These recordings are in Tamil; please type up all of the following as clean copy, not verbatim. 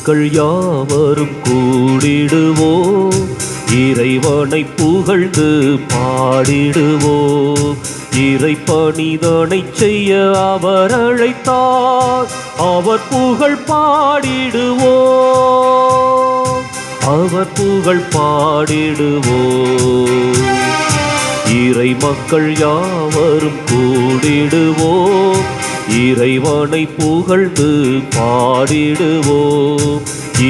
மக்கள் யாவரும் கூடிடுவோம், இறைவனை புகழ்ந்து பாடிடுவோம். இறை பணிதனை செய்ய அவர் அழைத்தார், அவர் புகழ் பாடிடுவோம், அவர் புகழ் பாடிடுவோம். இறை மக்கள் யாவரும் கூடிடுவோம், இறைவனை புகழ்ந்து பாடிடுவோம்.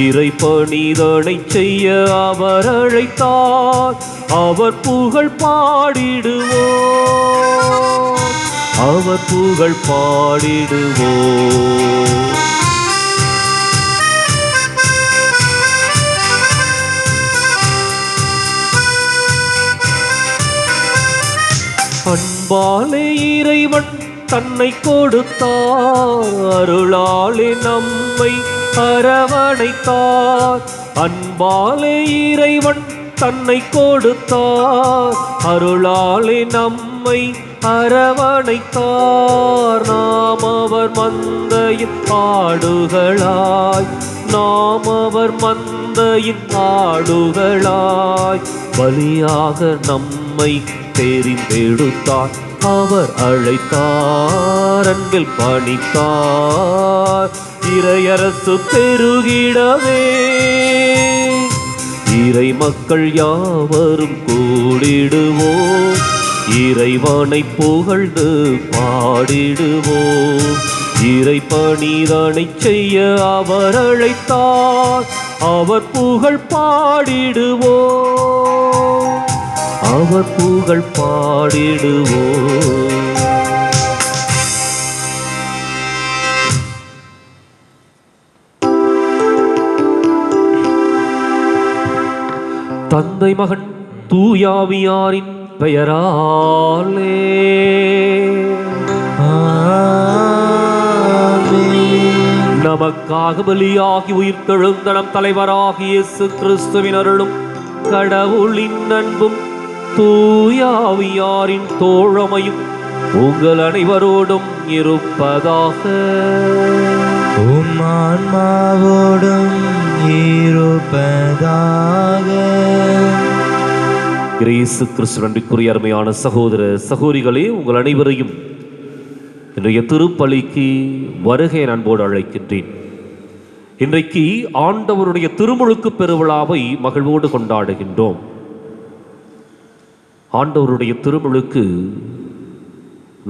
இறை பணிதனை செய்ய அவர் அழைத்தார், அவர் புகழ் பாடிடுவோம், அவர் புகழ் பாடிடுவோம். அன்பாலே இறைவன் தன்னை கொடுத்தார், அருளாலே நம்மை அரவணைத்தார். அன்பாலே இறைவன் தன்னை கொடுத்தார், அருளாலே நம்மை அரவணைத்தார். நாம் அவர் மந்தையின் ஆடுகளாய், நாம் அவர் மந்தையின் ஆடுகளாய், பலியாக நம்மை தெரிந்தெடுத்தார். அவர் அழைத்தார், அன்பில் பணித்தார், இறையரசு பெருகிடவே. இறை மக்கள் யாவரும் கூடிடுவோம், இறைவனை புகழ்ந்து பாடிடுவோம். இறை பணிதனை செய்ய அவர் அழைத்தார், அவர் புகழ் பாடிடுவோம், அவர் புகழ் பாடிடுவோம். தந்தை மகன் தூயாவியாரின் பெயராலே நமக்காக பலியாகி உயிர்த்தெழுந்த நம் தலைவராகிய இயேசு கிறிஸ்துவின் அருளும் கடவுளின் அன்பும் தூயாவியாரின் தோழமையும் உங்கள் அனைவரோடும் இருப்பதாக. உம் ஆன்மாவோடும் இருப்பதாக. இயேசு கிறிஸ்து நன்றிக்குரிய அருமையான சகோதர சகோதரிகளே, உங்கள் அனைவரையும் இன்றைய திருப்பலிக்கு வருகை அன்போடு அழைக்கின்றேன். இன்றைக்கு ஆண்டவருடைய திருமுழுக்கு பெருவிழாவை மகிழ்வோடு கொண்டாடுகின்றோம். ஆண்டவருடைய திருமுழுக்கு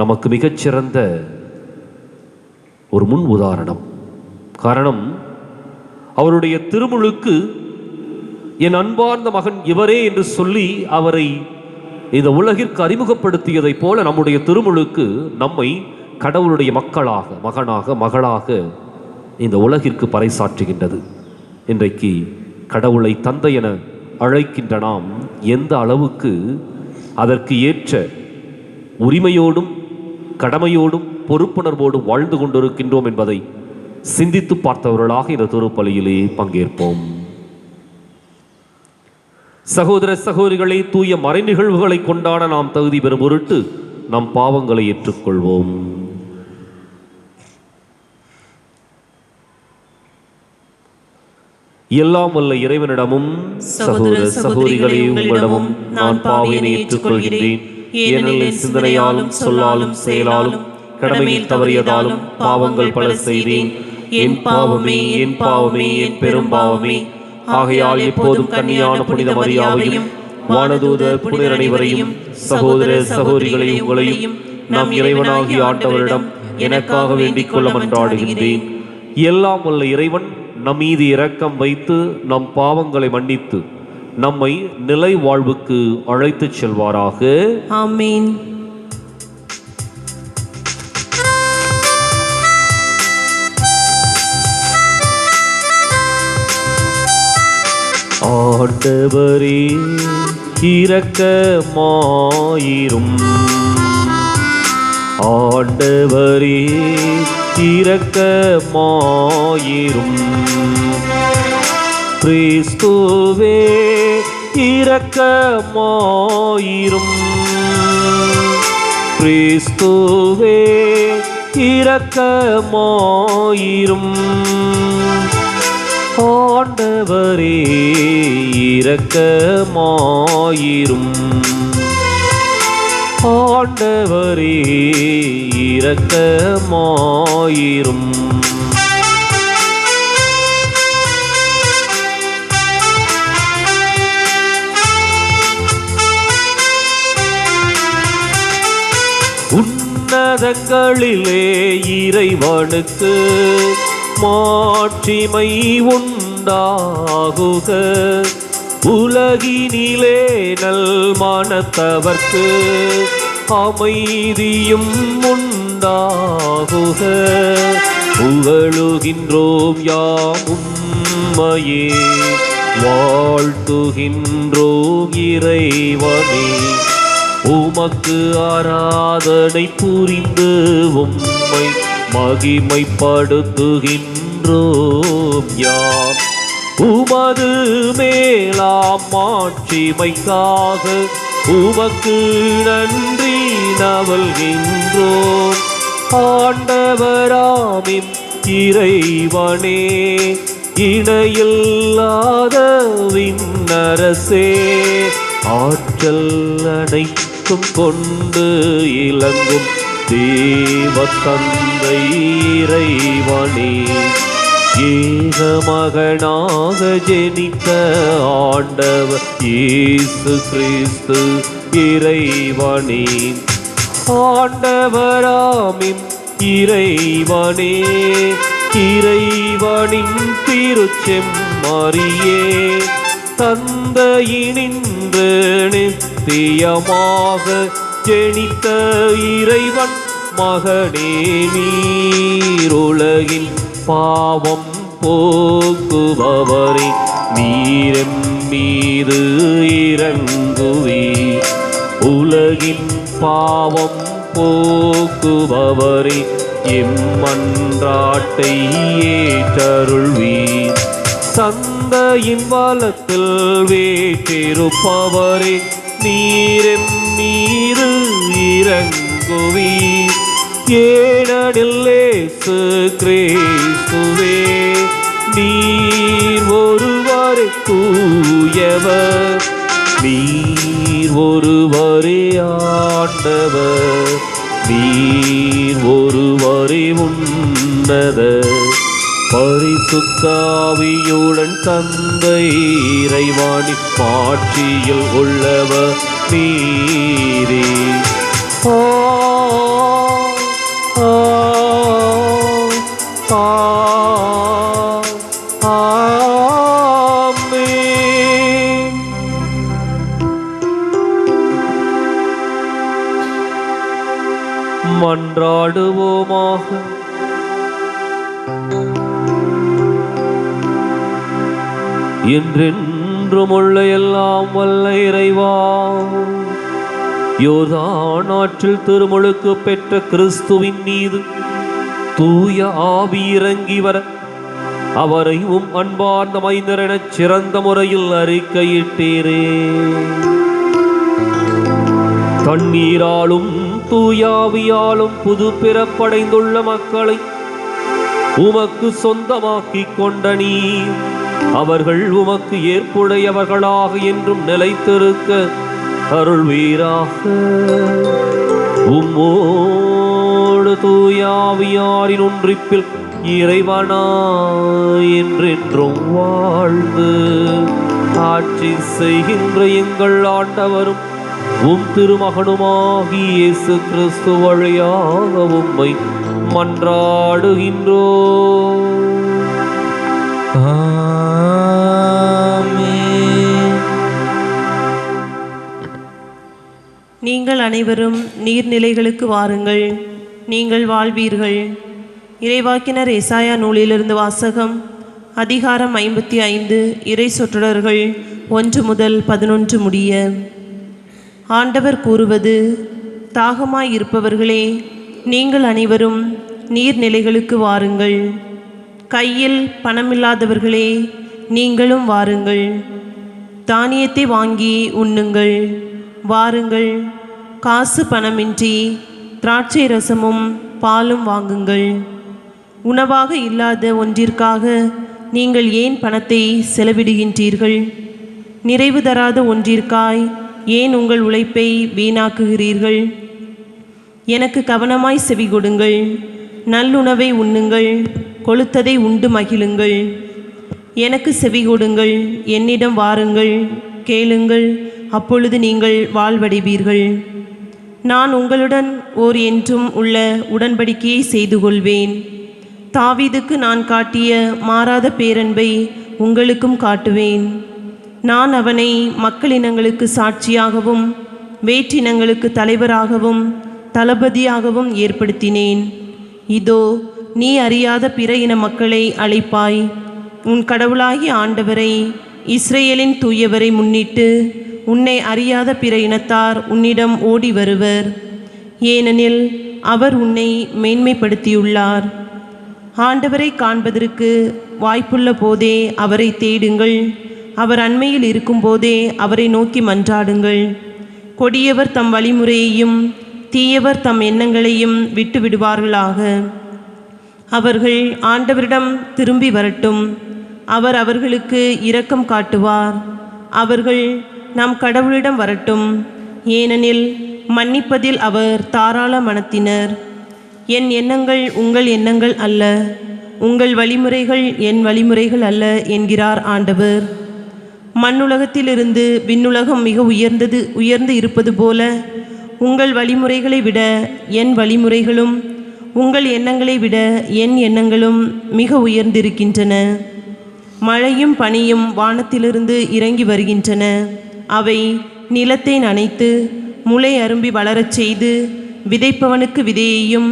நமக்கு மிகச்சிறந்த ஒரு முன் உதாரணம். காரணம், அவருடைய திருமுழுக்கு என் அன்பார்ந்த மகன் இவரே என்று சொல்லி அவரை இந்த உலகிற்கு அறிமுகப்படுத்தியதைப் போல நம்முடைய திருமுழுக்கு நம்மை கடவுளுடைய மக்களாக, மகனாக, மகளாக இந்த உலகிற்கு பறைசாற்றுகின்றது. இன்றைக்கு கடவுளை தந்தை என அழைக்கின்ற நாம் எந்த அளவுக்கு அதற்கு ஏற்ற உரிமையோடும் கடமையோடும் பொறுப்புணர்வோடும் வாழ்ந்து கொண்டிருக்கின்றோம் என்பதை சிந்தித்து பார்த்தவர்களாக இந்த திருப்பலியிலே பங்கேற்போம். சகோதர சகோதரிகளை, தூய மறை நிகழ்வுகளை கொண்டாட நாம் தகுதி பெறும் பொருட்டு நம் பாவங்களை ஏற்றுக்கொள்வோம். எல்லாம் வல்ல இறைவனிடமும் சகோதர சகோதரிகளே உங்களிடமும் நான் பாவனை ஏற்றுக்கொள்கிறேன். ஏனெனில் சிந்தனையாலும் சொல்லாலும் செயலாலும் கடமையில் தவறியதாலும் பாவங்கள் பல செய்தேன். என் பாவமே, என் பாவமே, என் பெரும் பாவமே. ஆகையால் எப்போதும் கன்னியான புனித மரியாவையும் வானதூதர் புனிதர் அனைவரையும் சகோதர சகோதரிகளை உங்களையும் நம் இறைவனாகிய ஆண்டவரிடம் எனக்காக வேண்டிக் கொள்ள மன்றாடுகின்றேன். எல்லாம் வல்ல இறைவன் நம் மீது இரக்கம் வைத்து நம் பாவங்களை மன்னித்து நம்மை நிலை வாழ்வுக்கு அழைத்துச் செல்வாராக. ஆமென். ஆண்டவரே இரக்கமாயிரும், ஆண்டவரே இரக்கமாயிரும். கிறிஸ்துவே இரக்கமாயிரும், கிறிஸ்துவே இரக்கமாயிரும். ஆண்டவரே இரக்கமாயிரும். ஆண்டவரே இரக்கமாயிரும். உன்னதங்களிலே இறைவனுக்கு மாட்சிமை உண்டாகுக. உலகினிலே நல் மனத்தவர்க்கு அமைதியும் உண்டாகுக. புகழுகின்றோம் யாம் உம்மையே, வாழ்த்துகின்றோம் இறைவனே. உமக்கு ஆராதனை புரிந்து உம்மை மகிமைப்படுத்துகின்றோம் யாம். உமது மேலாம் மாட்சிமைக்காக உமக்கு நன்றி நவல்கின்றோம். ஆண்டவராமின் இறைவனே, இணையில்லாத விண்ணரசே, ஆற்றல் அனைத்தும் கொண்டு இலங்கும் தேவ தந்தை இறைவனே, ஏக மகனாக ஜெனித்த ஆண்டவர் இயேசு கிறிஸ்து இறைவனே. ஆண்டவராமின் இறைவனே, இறைவனின் திருச்செம்மறியே, தந்தையினின்று நித்தியமாக ஜெனித்த இறைவன் மகனே நீர். உலகின் பாவம் போக்குபவரே, நீரெம் மீது இறங்குவீர். உலகின் பாவம் போக்குபவரே, எம்மன்றாட்டை ஏற்றருள்வீர். தந்தையின் வலத்தில் வீற்றிருப்பவரே, நீரெம் மீது இறங்குவீர். ஏனெனில் இயேசு கிறிஸ்துவே, நீர் ஒருவரே தூயவர், நீர் ஒருவரே ஆண்டவர், நீர் ஒருவரே உன்னதர். பரிசுத்த ஆவியுடன் தந்தை இறைவனின் மாட்சியில் உள்ளவர் நீரே. ஆமென். மன்றாடுவோமாக. என்றென்றும் உள்ள எல்லாம் வல்ல இறைவா, யோர்தான் ஆற்றில் திருமுழுக்கு பெற்ற கிறிஸ்துவின் மீது தூய ஆவி இறங்கி வர அவரை அன்பார்ந்த மைந்தர் எனச் சிறந்த முறையில் அறிக்கையிட்டீரே. தண்ணீராலும் தூயாவியாலும் புது பிறப்படைந்துள்ள மக்களை உமக்கு சொந்தமாக்கிக் கொண்ட நீர் அவர்கள் உமக்கு ஏற்புடையவர்களாக என்றும் நிலைத்திருக்க அருள்வீராக. உம்மோடு தூயாவியாரின் ஒன்றிப்பில் இறைவனாய் என்றென்றும் வாழ்ந்து ஆட்சி செய்கின்ற எங்கள் ஆண்டவரும் உம் திருமகனுமாகிய இயேசு கிறிஸ்து வழியாக உம்மை மன்றாடுகின்றோம். நீங்கள் அனைவரும் நீர்நிலைகளுக்கு வாருங்கள், நீங்கள் வாழ்வீர்கள். இறைவாக்கினர் எசாயா நூலிலிருந்து வாசகம். அதிகாரம் 55, இறை சொற்றொடர்கள் 1 முதல் 11 முடிய. ஆண்டவர் கூறுவது: தாகமாயிருப்பவர்களே, நீங்கள் அனைவரும் நீர்நிலைகளுக்கு வாருங்கள். கையில் பணமில்லாதவர்களே, நீங்களும் வாருங்கள். தானியத்தை வாங்கி உண்ணுங்கள், வாருங்கள். காசு பணமின்றி திராட்சை ரசமும் பாலும் வாங்குங்கள். உணவாக இல்லாத ஒன்றிற்காக நீங்கள் ஏன் பணத்தை செலவிடுகின்றீர்கள்? நிறைவு தராத ஒன்றிற்காய் ஏன் உங்கள் உழைப்பை வீணாக்குகிறீர்கள்? எனக்கு கவனமாய் செவி கொடுங்கள். நல்லுணவை உண்ணுங்கள், கொழுத்ததை உண்டு மகிழுங்கள். எனக்கு செவி கொடுங்கள், என்னிடம் வாருங்கள், கேளுங்கள், அப்பொழுது நீங்கள் வாழ்வடைவீர்கள். நான் உங்களுடன் ஓர் என்றும் உள்ள உடன்படிக்கையை செய்து கொள்வேன். தாவீதுக்கு நான் காட்டிய மாறாத பேரன்பை உங்களுக்கும் காட்டுவேன். நான் அவனை மக்களினங்களுக்கு சாட்சியாகவும் வேற்றினங்களுக்கு தலைவராகவும் தளபதியாகவும் ஏற்படுத்தினேன். இதோ நீ அறியாத பிற இன மக்களை அழைப்பாய். உன் கடவுளாகிய ஆண்டவரை, இஸ்ரேலின் தூயவரை முன்னிட்டு உன்னை அறியாத பிற இனத்தார் உன்னிடம் ஓடி வருவர். ஏனெனில் அவர் உன்னை மேன்மைப்படுத்தியுள்ளார். ஆண்டவரை காண்பதற்கு வாய்ப்புள்ள போதே அவரை தேடுங்கள். அவர் அண்மையில் இருக்கும்போதே அவரை நோக்கி மன்றாடுங்கள். கொடியவர் தம் வழிமுறையையும் தீயவர் தம் எண்ணங்களையும் விட்டு விடுவார்களாக. அவர்கள் ஆண்டவரிடம் திரும்பி வரட்டும். அவர் அவர்களுக்கு இரக்கம் காட்டுவார். அவர்கள் நம் கடவுளிடம் வரட்டும். ஏனெனில் மன்னிப்பதில் அவர் தாராள மனத்தினர். என் எண்ணங்கள் உங்கள் எண்ணங்கள் அல்ல, உங்கள் வழிமுறைகள் என் வழிமுறைகள் அல்ல என்கிறார் ஆண்டவர். மண்ணுலகத்திலிருந்து விண்ணுலகம் மிக உயர்ந்து இருப்பது போல உங்கள் வழிமுறைகளை விட என் வழிமுறைகளும் உங்கள் எண்ணங்களை விட என் எண்ணங்களும் மிக உயர்ந்திருக்கின்றன. மழையும் பனியும் வானத்திலிருந்து இறங்கி வருகின்றன. அவை நிலத்தை நனைத்து முளை அரும்பி வளரச் செய்து விதைப்பவனுக்கு விதையையும்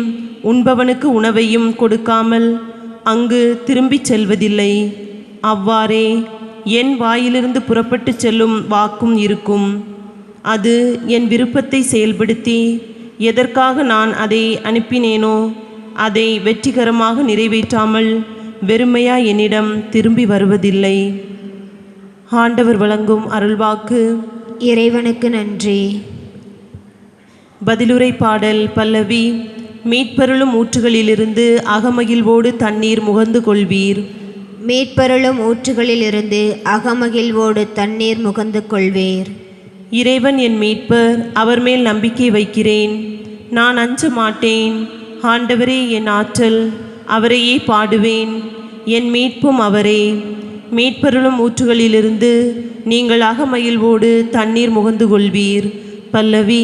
உண்பவனுக்கு உணவையும் கொடுக்காமல் அங்கு திரும்பிச் செல்வதில்லை. அவ்வாறே என் வாயிலிருந்து புறப்பட்டு செல்லும் வாக்கும் இருக்கும். அது என் விருப்பத்தை செயல்படுத்தி எதற்காக நான் அதை அனுப்பினேனோ அதை வெற்றிகரமாக நிறைவேற்றாமல் வெறுமையா என்னிடம் திரும்பி வருவதில்லை. ஆண்டவர் வழங்கும் அருள்வாக்கு. இறைவனுக்கு நன்றி. பதிலுரை பாடல் பல்லவி. மீட்பருளும் ஊற்றுகளிலிருந்து அகமகிழ்வோடு தண்ணீர் முகந்து கொள்வீர். மீட்பருளும் ஊற்றுகளிலிருந்து அகமகிழ்வோடு தண்ணீர் முகந்து கொள்வீர். இறைவன் என் மீட்பர், அவர் மேல் நம்பிக்கை வைக்கிறேன். நான் அஞ்ச மாட்டேன். ஆண்டவரே என் ஆற்றல், அவரையே பாடுவேன். என் மீட்பும் அவரே. மீட்பருளும் ஊற்றுகளிலிருந்து நீங்கள் அகமகிழ்வோடு தண்ணீர் முகந்து கொள்வீர். பல்லவி.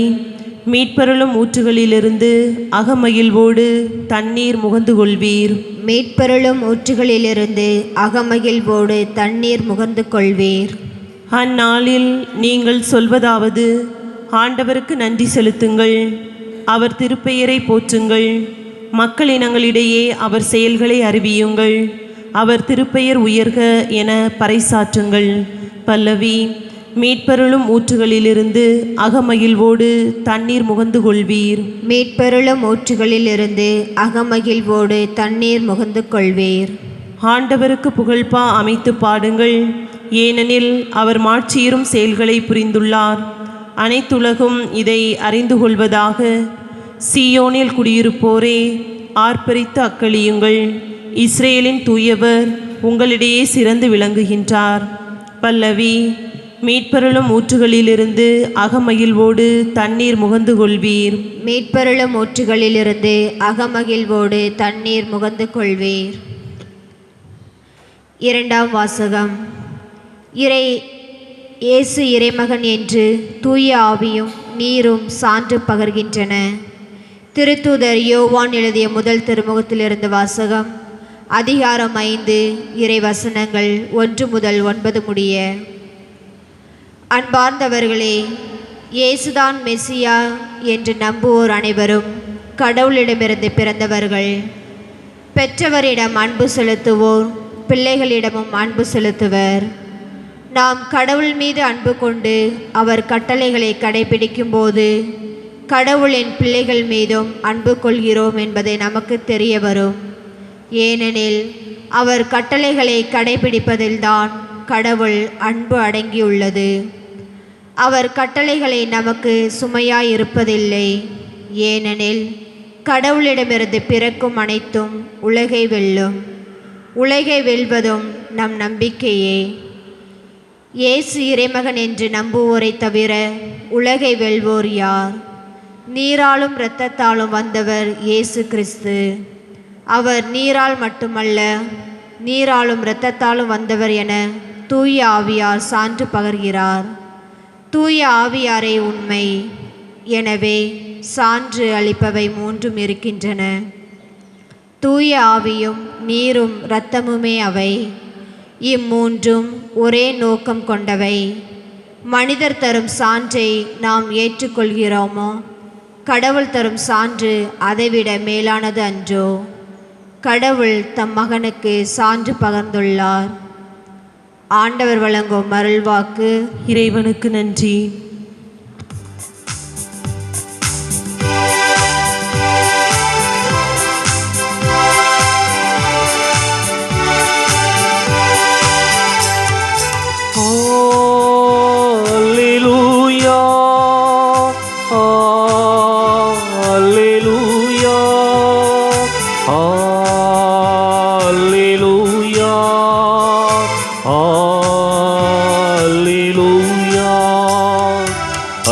மீட்பருளும் ஊற்றுகளிலிருந்து அகமகிழ்வோடு தண்ணீர் முகந்து கொள்வீர். மீட்பருளும் ஊற்றுகளிலிருந்து அகமகிழ்வோடு தண்ணீர் முகந்து கொள்வீர். அந்நாளில் நீங்கள் சொல்வதாவது: ஆண்டவருக்கு நன்றி செலுத்துங்கள், அவர் திருப்பெயரை போற்றுங்கள். மக்களினங்களிடையே அவர் செயல்களை அறிவியுங்கள், அவர் திருப்பெயர் உயர்க என பறைசாற்றுங்கள். பல்லவி. மீட்பருளும் ஊற்றுகளிலிருந்து அகமகிழ்வோடு தண்ணீர் முகந்து கொள்வீர். மீட்பருளும் ஊற்றுகளிலிருந்து அகமகிழ்வோடு தண்ணீர் முகந்து கொள்வீர். ஆண்டவருக்கு புகழ்பா அமைத்து பாடுங்கள், ஏனெனில் அவர் மாட்சியரும் செயல்களை புரிந்துள்ளார். அனைத்துலகும் இதை அறிந்து கொள்வதாக. சீயோனில் குடியிருப்போரே, ஆர்ப்பரித்து அக்களியுங்கள். இஸ்ரேலின் தூயவர் உங்களிடையே சிறந்து விளங்குகின்றார். பல்லவி. மீட்பருளும் ஊற்றுகளிலிருந்து அகமகிழ்வோடு தண்ணீர் முகந்து கொள்வீர். மீட்பருளும் ஊற்றுகளிலிருந்து அகமகிழ்வோடு தண்ணீர் முகந்து கொள்வீர். இரண்டாம் வாசகம். இயேசு இறைமகன் என்று தூய ஆவியும் நீரும் சான்று பகர்கின்றன. திருத்தூதர் யோவான் எழுதிய முதல் திருமுகத்திலிருந்து வாசகம். அதிகாரம் 5, இறை வசனங்கள் 1 முதல் 9 முடிய. அன்பார்ந்தவர்களே, இயேசுதான் மெசியா என்று நம்புவோர் அனைவரும் கடவுளிடமிருந்து பிறந்தவர்கள். பெற்றவரிடம் அன்பு செலுத்துவோர் பிள்ளைகளிடமும் அன்பு செலுத்துவர். நாம் கடவுள் மீது அன்பு கொண்டு அவர் கட்டளைகளை கடைபிடிக்கும் போது கடவுளின் பிள்ளைகள் மீதும் அன்பு கொள்கிறோம் என்பதை நமக்கு தெரிய வரும். ஏனெனில் அவர் கட்டளைகளை கடைபிடிப்பதில்தான் கடவுள் அன்பு அடங்கியுள்ளது. அவர் கட்டளைகளை நமக்கு சுமையாயிருப்பதில்லை. ஏனெனில் கடவுளிடமிருந்து பிறக்கும் அனைத்தும் உலகை வெல்லும். உலகை வெல்வதும் நம் நம்பிக்கையே. இயேசு இறைமகன் என்று நம்புவோரை தவிர உலகை வெல்வோர் யார்? நீராலும் இரத்தத்தாலும் வந்தவர் இயேசு கிறிஸ்து. அவர் நீரால் மட்டுமல்ல, நீராலும் இரத்தத்தாலும் வந்தவர் என தூய ஆவியார் சான்று பகர்கிறார். தூய ஆவியாரே உண்மை. எனவே சான்று அளிப்பவை மூன்றும் இருக்கின்றன. தூய ஆவியும் நீரும் இரத்தமுமே அவை. இம்மூன்றும் ஒரே நோக்கம் கொண்டவை. மனிதர் தரும் சான்றை நாம் ஏற்றுக்கொள்கிறோமோ? கடவுள் தரும் சான்று அதைவிட மேலானது அன்றோ? கடவுள் தம் மகனுக்கு சான்று பகர்ந்துள்ளார். ஆண்டவர் வழங்கும் அருள்வாக்கு. இறைவனுக்கு நன்றி.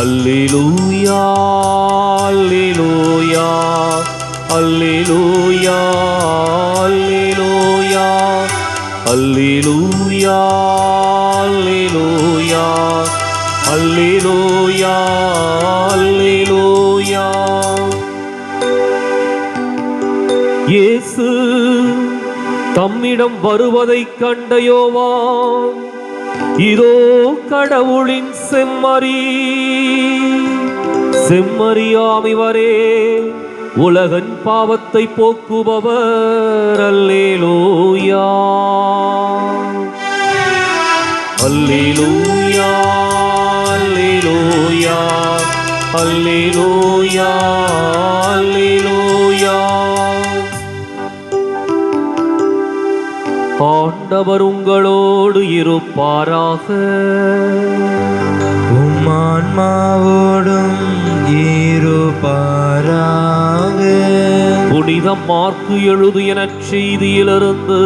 அல்லேலூயா அல்லேலூயா அல்லேலூயா அல்லேலூயா அல்லேலூயா அல்லேலூயா அல்லேலூயா. இயேசு தம்மிடம் வருவதைக் கண்ட யோவான், இதோ கடவுளின் செம்மறியாம் இவரே, உலகன் பாவத்தை போக்குபவர். அல்லேலூயா அல்லேலூயா அல்லேலூயா அல்லேலூயா அல்லேலூயா. ஆண்டவர் உங்களோடு இருப்பாராக. உம் ஆன்மாவோடும் இருப்பாராக. புனித மார்க்கு எழுதிய நற்செய்தியிலிருந்து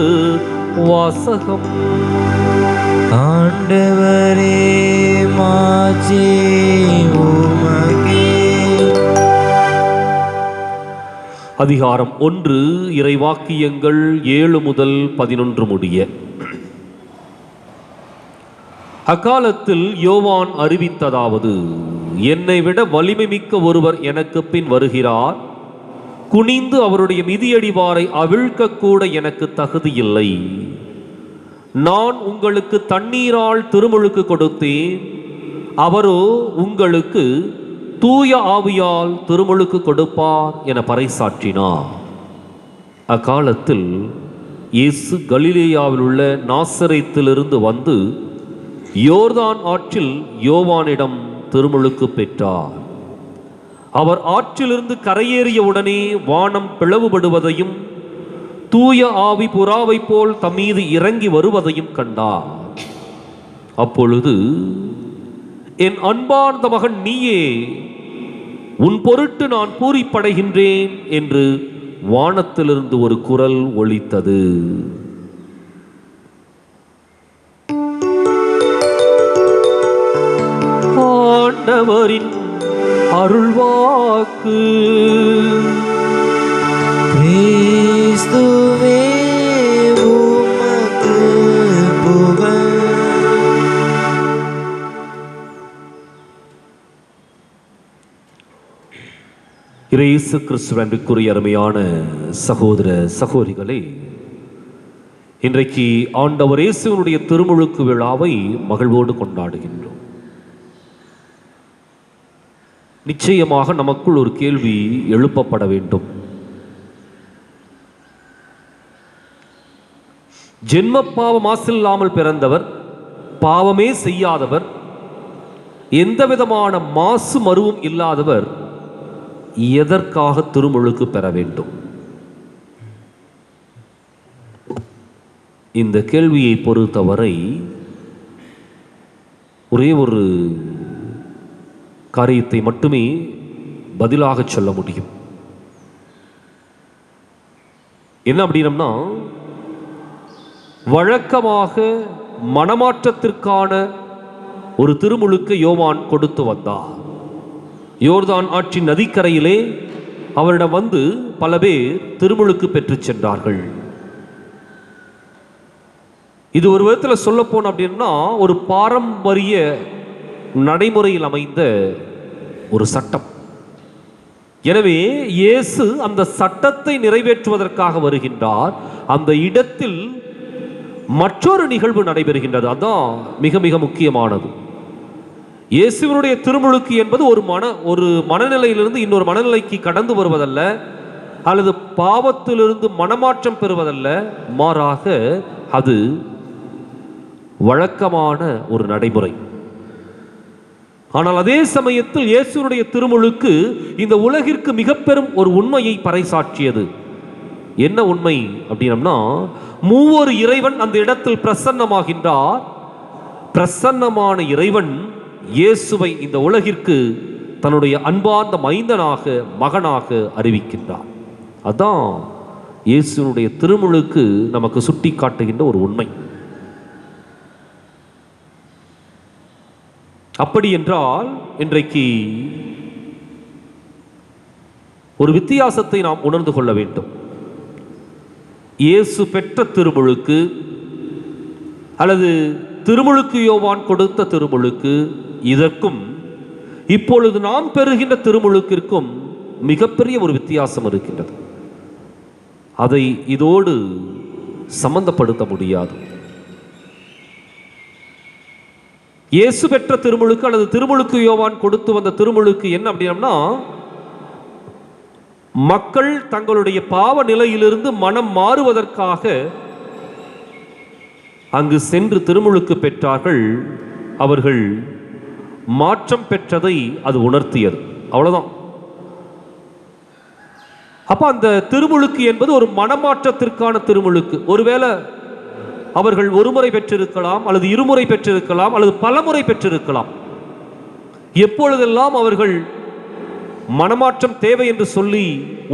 வாசகம். ஆண்டவரே மாட்சி உமக்கே. அதிகாரம் 1, இறைவாக்கியங்கள் 7 முதல் 11 முடிய. அக்காலத்தில் யோவான் அறிவித்ததாவது, என்னை விட வலிமை மிக்க ஒருவர் எனக்கு பின் வருகிறார். குனிந்து அவருடைய மிதியடிவாரை அவிழ்க்கக்கூட எனக்கு தகுதியில்லை. நான் உங்களுக்கு தண்ணீரால் திருமுழுக்கு கொடுத்தேன், அவரோ உங்களுக்கு தூய ஆவியால் திருமுழுக்கு கொடுப்பார் என பறைசாற்றினார். அக்காலத்தில் இயேசு கலிலேயாவில் உள்ள நாசரேத்திலிருந்து வந்து யோர்தான் ஆற்றில் யோவானிடம் திருமுழுக்கு பெற்றார். அவர் ஆற்றிலிருந்து கரையேறிய உடனே வானம் பிளவுபடுவதையும் தூய ஆவி புறாவை போல் தம்மீது இறங்கி வருவதையும் கண்டார். அப்பொழுது, என் அன்பார்ந்த மகன் நீயே, உன் பொருட்டு நான் பூரிப்படைகின்றேன் என்று வானத்திலிருந்து ஒரு குரல் ஒலித்தது. ஆண்டவரின் அருள்வாக்கு. கிறிஸ்துவே உமக்கு புகழ். இயேசு கிறிஸ்துவிற்குரிய அருமையான சகோதர சகோதரிகளே, இன்றைக்கு ஆண்டவர் இயேசுவினுடைய திருமுழுக்கு விழாவை மகிழ்வோடு கொண்டாடுகின்றோம். நிச்சயமாக நமக்குள் ஒரு கேள்வி எழுப்பப்பட வேண்டும். ஜென்ம பாவ மாசில்லாமல் பிறந்தவர், பாவமே செய்யாதவர், எந்த விதமான மாசு மருவும் இல்லாதவர் எதற்காக திருமுழுக்கு பெற வேண்டும்? இந்த கேள்வியை பொறுத்தவரை ஒரே ஒரு காரியத்தை மட்டுமே பதிலாக சொல்ல முடியும். என்ன அப்படின்னா, வழக்கமாக மனமாற்றத்திற்கான ஒரு திருமுழுக்கு யோவான் கொடுத்து வந்தார். யோர்தான் ஆற்றின் நதிக்கரையிலே அவரிடம் வந்து பல பேர் திருமுழுக்கு பெற்று சென்றார்கள். இது ஒரு விதத்தில் சொல்ல போனோம் அப்படின்னா ஒரு பாரம்பரிய நடைமுறையில் அமைந்த ஒரு சட்டம். எனவே இயேசு அந்த சட்டத்தை நிறைவேற்றுவதற்காக வருகின்றார். அந்த இடத்தில் மற்றொரு நிகழ்வு நடைபெறுகின்றது. அதான் மிக மிக முக்கியமானது. இயேசுவினுடைய திருமுழுக்கு என்பது ஒரு மனநிலையிலிருந்து இன்னொரு மனநிலைக்கு கடந்து வருவதல்ல, அல்லது பாவத்திலிருந்து மனமாற்றம் பெறுவதல்ல, மாறாக அது வழக்கமான ஒரு நடைமுறை. ஆனால் அதே சமயத்தில் இயேசுனுடைய திருமுழுக்கு இந்த உலகிற்கு மிக பெரும் ஒரு உண்மையை பறைசாற்றியது. என்ன உண்மை அப்படின்னா, மூவொரு இறைவன் அந்த இடத்தில் பிரசன்னமாகின்றார். பிரசன்னமான இறைவன் இயேசுவை இந்த உலகிற்கு தன்னுடைய அன்பார்ந்த மைந்தனாக, மகனாக அறிவிக்கின்றார். அதான் இயேசுனுடைய திருமுழுக்கு நமக்கு சுட்டி காட்டுகின்ற ஒரு உண்மை. அப்படி என்றால் இன்றைக்கு ஒரு வித்தியாசத்தை நாம் உணர்ந்து கொள்ள வேண்டும். இயேசு பெற்ற திருமுழுக்கு அல்லது திருமுழுக்கு யோவான் கொடுத்த திருமுழுக்கு, இதற்கும் இப்பொழுது நாம் பெறுகின்ற திருமுழுக்கிற்கும் மிகப்பெரிய ஒரு வித்தியாசம் இருக்கின்றது. அதை இதோடு சம்பந்தப்படுத்த முடியாது. இயேசு பெற்ற திருமுழுக்கு அல்லது திருமுழுக்கு யோவான் கொடுத்து வந்த திருமுழுக்கு என்ன அப்படின்னா, மக்கள் தங்களுடைய பாவ நிலையிலிருந்து மனம் மாறுவதற்காக அங்கு சென்று திருமுழுக்கு பெற்றார்கள். அவர்கள் மாற்றம் பெற்றதை அது உணர்த்தியது. அவ்வளவுதான். அப்ப அந்த திருமுழுக்கு என்பது ஒரு மனமாற்றத்திற்கான திருமுழுக்கு. ஒருவேளை அவர்கள் ஒரு முறை பெற்றிருக்கலாம், அல்லது இருமுறை பெற்றிருக்கலாம், அல்லது பலமுறை பெற்றிருக்கலாம். எப்பொழுதெல்லாம் அவர்கள் மனமாற்றம் தேவை என்று சொல்லி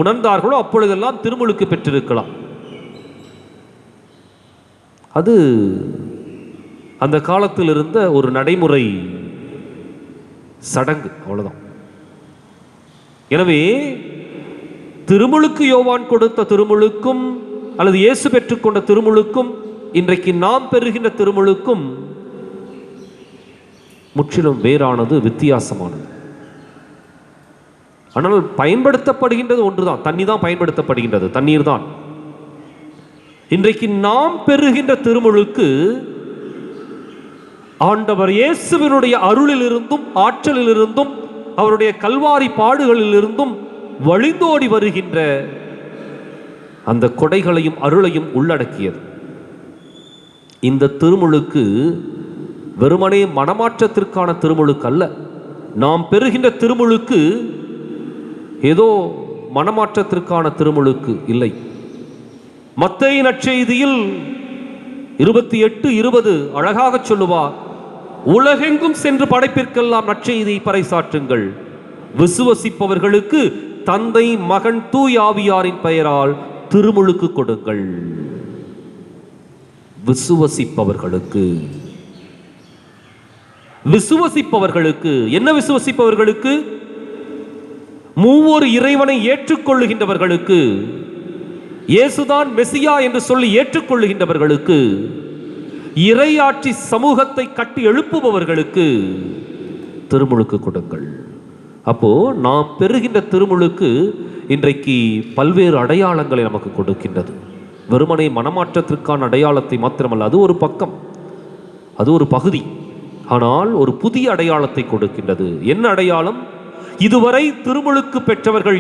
உணர்ந்தார்களோ அப்பொழுதெல்லாம் திருமுழுக்கு பெற்றிருக்கலாம். அது அந்த காலத்தில் இருந்த ஒரு நடைமுறை சடங்கு, அவ்வளவுதான். எனவே திருமுழுக்கு யோவான் கொடுத்த திருமுழுக்கும் அல்லது இயேசு பெற்றுக்கொண்ட திருமுழுக்கும் இன்றைக்கு நாம் பெறுகின்ற திருமுழுக்கும் முற்றிலும் வேறானது, வித்தியாசமானது. ஆனால் பயன்படுத்தப்படுகின்றது ஒன்றுதான். தண்ணி தான் பயன்படுத்தப்படுகின்றது, தண்ணீர் தான். இன்றைக்கு நாம் பெறுகின்ற திருமுழுக்கு ஆண்டவர் இயேசுவினுடைய அருளிலிருந்தும் ஆற்றலிலிருந்தும் அவருடைய கல்வாரி பாடுகளிலிருந்தும் வழிந்தோடி வருகின்ற அந்த கொடைகளையும் அருளையும் உள்ளடக்கியது. இந்த திருமுழுக்கு வெறுமனே மனமாற்றத்திற்கான திருமுழுக்கு அல்ல. நாம் பெறுகின்ற திருமுழுக்கு ஏதோ மனமாற்றத்திற்கான திருமுழுக்கு இல்லை. மத்தேயு நற்செய்தியில் 28:20 அழகாக சொல்லுவார், உலகெங்கும் சென்று படைப்பிற்கெல்லாம் நற்செய்தியை பறைசாற்றுங்கள், விசுவசிப்பவர்களுக்கு தந்தை மகன் தூய் ஆவியாரின் பெயரால் திருமுழுக்கு கொடுங்கள். விசுவசிப்பவர்களுக்கு என்ன? விசுவசிப்பவர்களுக்கு, மூவொரு இறைவனை ஏற்றுக்கொள்ளுகின்றவர்களுக்கு, இயேசுதான் மெசியா என்று சொல்லி ஏற்றுக்கொள்ளுகின்றவர்களுக்கு, இறையாட்சி சமூகத்தை கட்டி எழுப்புபவர்களுக்கு திருமுழுக்கு கொடுங்கள். அப்போ நாம் பெறுகின்ற திருமுழுக்கு இன்றைக்கு பல்வேறு அடையாளங்களை நமக்கு கொடுக்கின்றது. வெறுமனை மனமாற்றத்திற்கான அடையாளத்தை மாத்திரமல்ல, அது ஒரு பக்கம், அது ஒரு பகுதி. ஆனால் ஒரு புதிய அடையாளத்தை கொடுக்கின்றது. என்ன அடையாளம்? இதுவரை திருமுழுக்கு பெற்றவர்கள்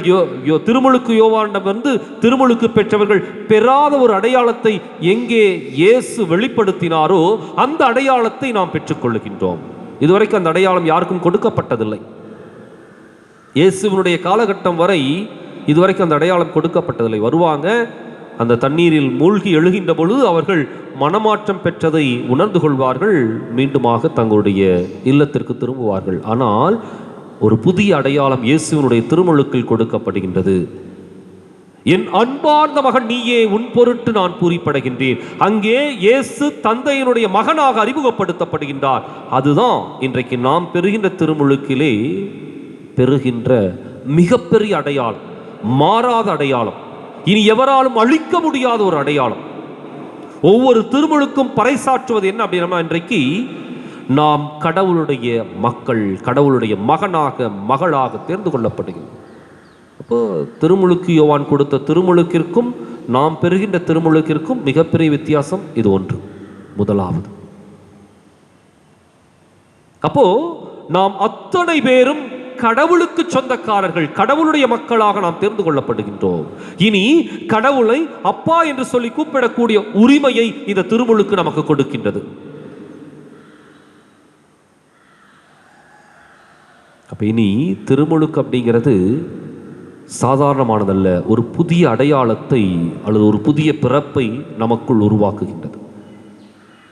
திருமுழுக்கு யோவானிடம் வந்து திருமுழுக்கு பெற்றவர்கள் பெறாத ஒரு அடையாளத்தை எங்கே இயேசு வெளிப்படுத்தினாரோ அந்த அடையாளத்தை நாம் பெற்றுக்கொள்ளுகின்றோம். இதுவரைக்கும் அந்த அடையாளம் யாருக்கும் கொடுக்கப்பட்டதில்லை. இயேசுவினுடைய காலகட்டம் வரை இதுவரைக்கும் அந்த அடையாளம் கொடுக்கப்பட்டதில்லை. வருவாங்க, அந்த தண்ணீரில் மூழ்கி எழுகின்ற பொழுது அவர்கள் மனமாற்றம் பெற்றதை உணர்ந்து கொள்வார்கள், மீண்டுமாக தங்களுடைய இல்லத்திற்கு திரும்புவார்கள். ஆனால் ஒரு புதிய அடையாளம் இயேசுவினுடைய திருமுழுக்கில் கொடுக்கப்படுகின்றது. என் அன்பார்ந்த மகன் நீயே, உன் பொருட்டு நான் பூரிப்படைகின்றேன். அங்கே இயேசு தந்தையினுடைய மகனாக அறிமுகப்படுத்தப்படுகின்றார். அதுதான் இன்றைக்கு நாம் பெறுகின்ற திருமுழுக்கிலே பெறுகின்ற மிகப்பெரிய அடையாளம், மாறாத அடையாளம், இனி எவராலும் அழிக்க முடியாத ஒரு அடையாளம். ஒவ்வொரு திருமுழுக்கும் பறைசாற்றுவது என்ன அப்படின்னா, இன்றைக்கு நாம் கடவுளுடைய மக்கள், கடவுளுடைய மகனாக மகளாக தேர்ந்து கொள்ளப்படுகிறோம். அப்போ திருமுழுக்கு யோவான் கொடுத்த திருமுழுக்கிற்கும் நாம் பெறுகின்ற திருமுழுக்கிற்கும் மிகப்பெரிய வித்தியாசம் இது ஒன்று. முதலாவது, அப்போ நாம் அத்தனை பேரும் கடவுளுக்கு சொந்தக்காரர்கள், கடவுளுடைய மக்களாக நாம் தேர்ந்து கொள்ளப்படுகின்றோம். இனி கடவுளை அப்பா என்று சொல்லி கூப்பிடக்கூடிய உரிமையை இந்த திருமுழுக்கு நமக்கு கொடுக்கின்றது. அப்ப இனி திருமுழுக்கு அப்படிங்கிறது சாதாரணமானதல்ல, ஒரு புதிய அடையாளத்தை அல்லது ஒரு புதிய பிறப்பை நமக்குள் உருவாக்குகின்றது.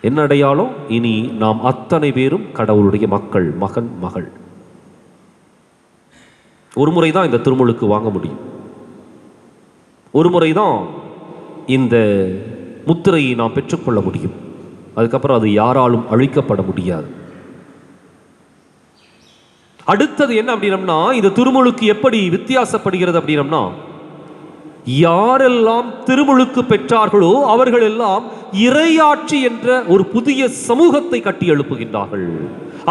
என்ன அடையாளம்? இனி நாம் அத்தனை பேரும் கடவுளுடைய மக்கள், மகன் மகள். ஒரு முறைதான் இந்த திருமுழுக்கு வாங்க முடியும், ஒரு முறைதான் இந்த முத்திரையை நாம் பெற்றுக்கொள்ள முடியும். அதுக்கப்புறம் அது யாராலும் அழிக்கப்பட முடியாது. அடுத்தது என்ன அப்படின்னம்னா, இந்த திருமுழுக்கு எப்படி வித்தியாசப்படுகிறது அப்படின்னம்னா, யாரெல்லாம் திருமுழுக்கு பெற்றார்களோ அவர்கள் எல்லாம் இறையாட்சி என்ற ஒரு புதிய சமூகத்தை கட்டி எழுப்புகின்றார்கள்.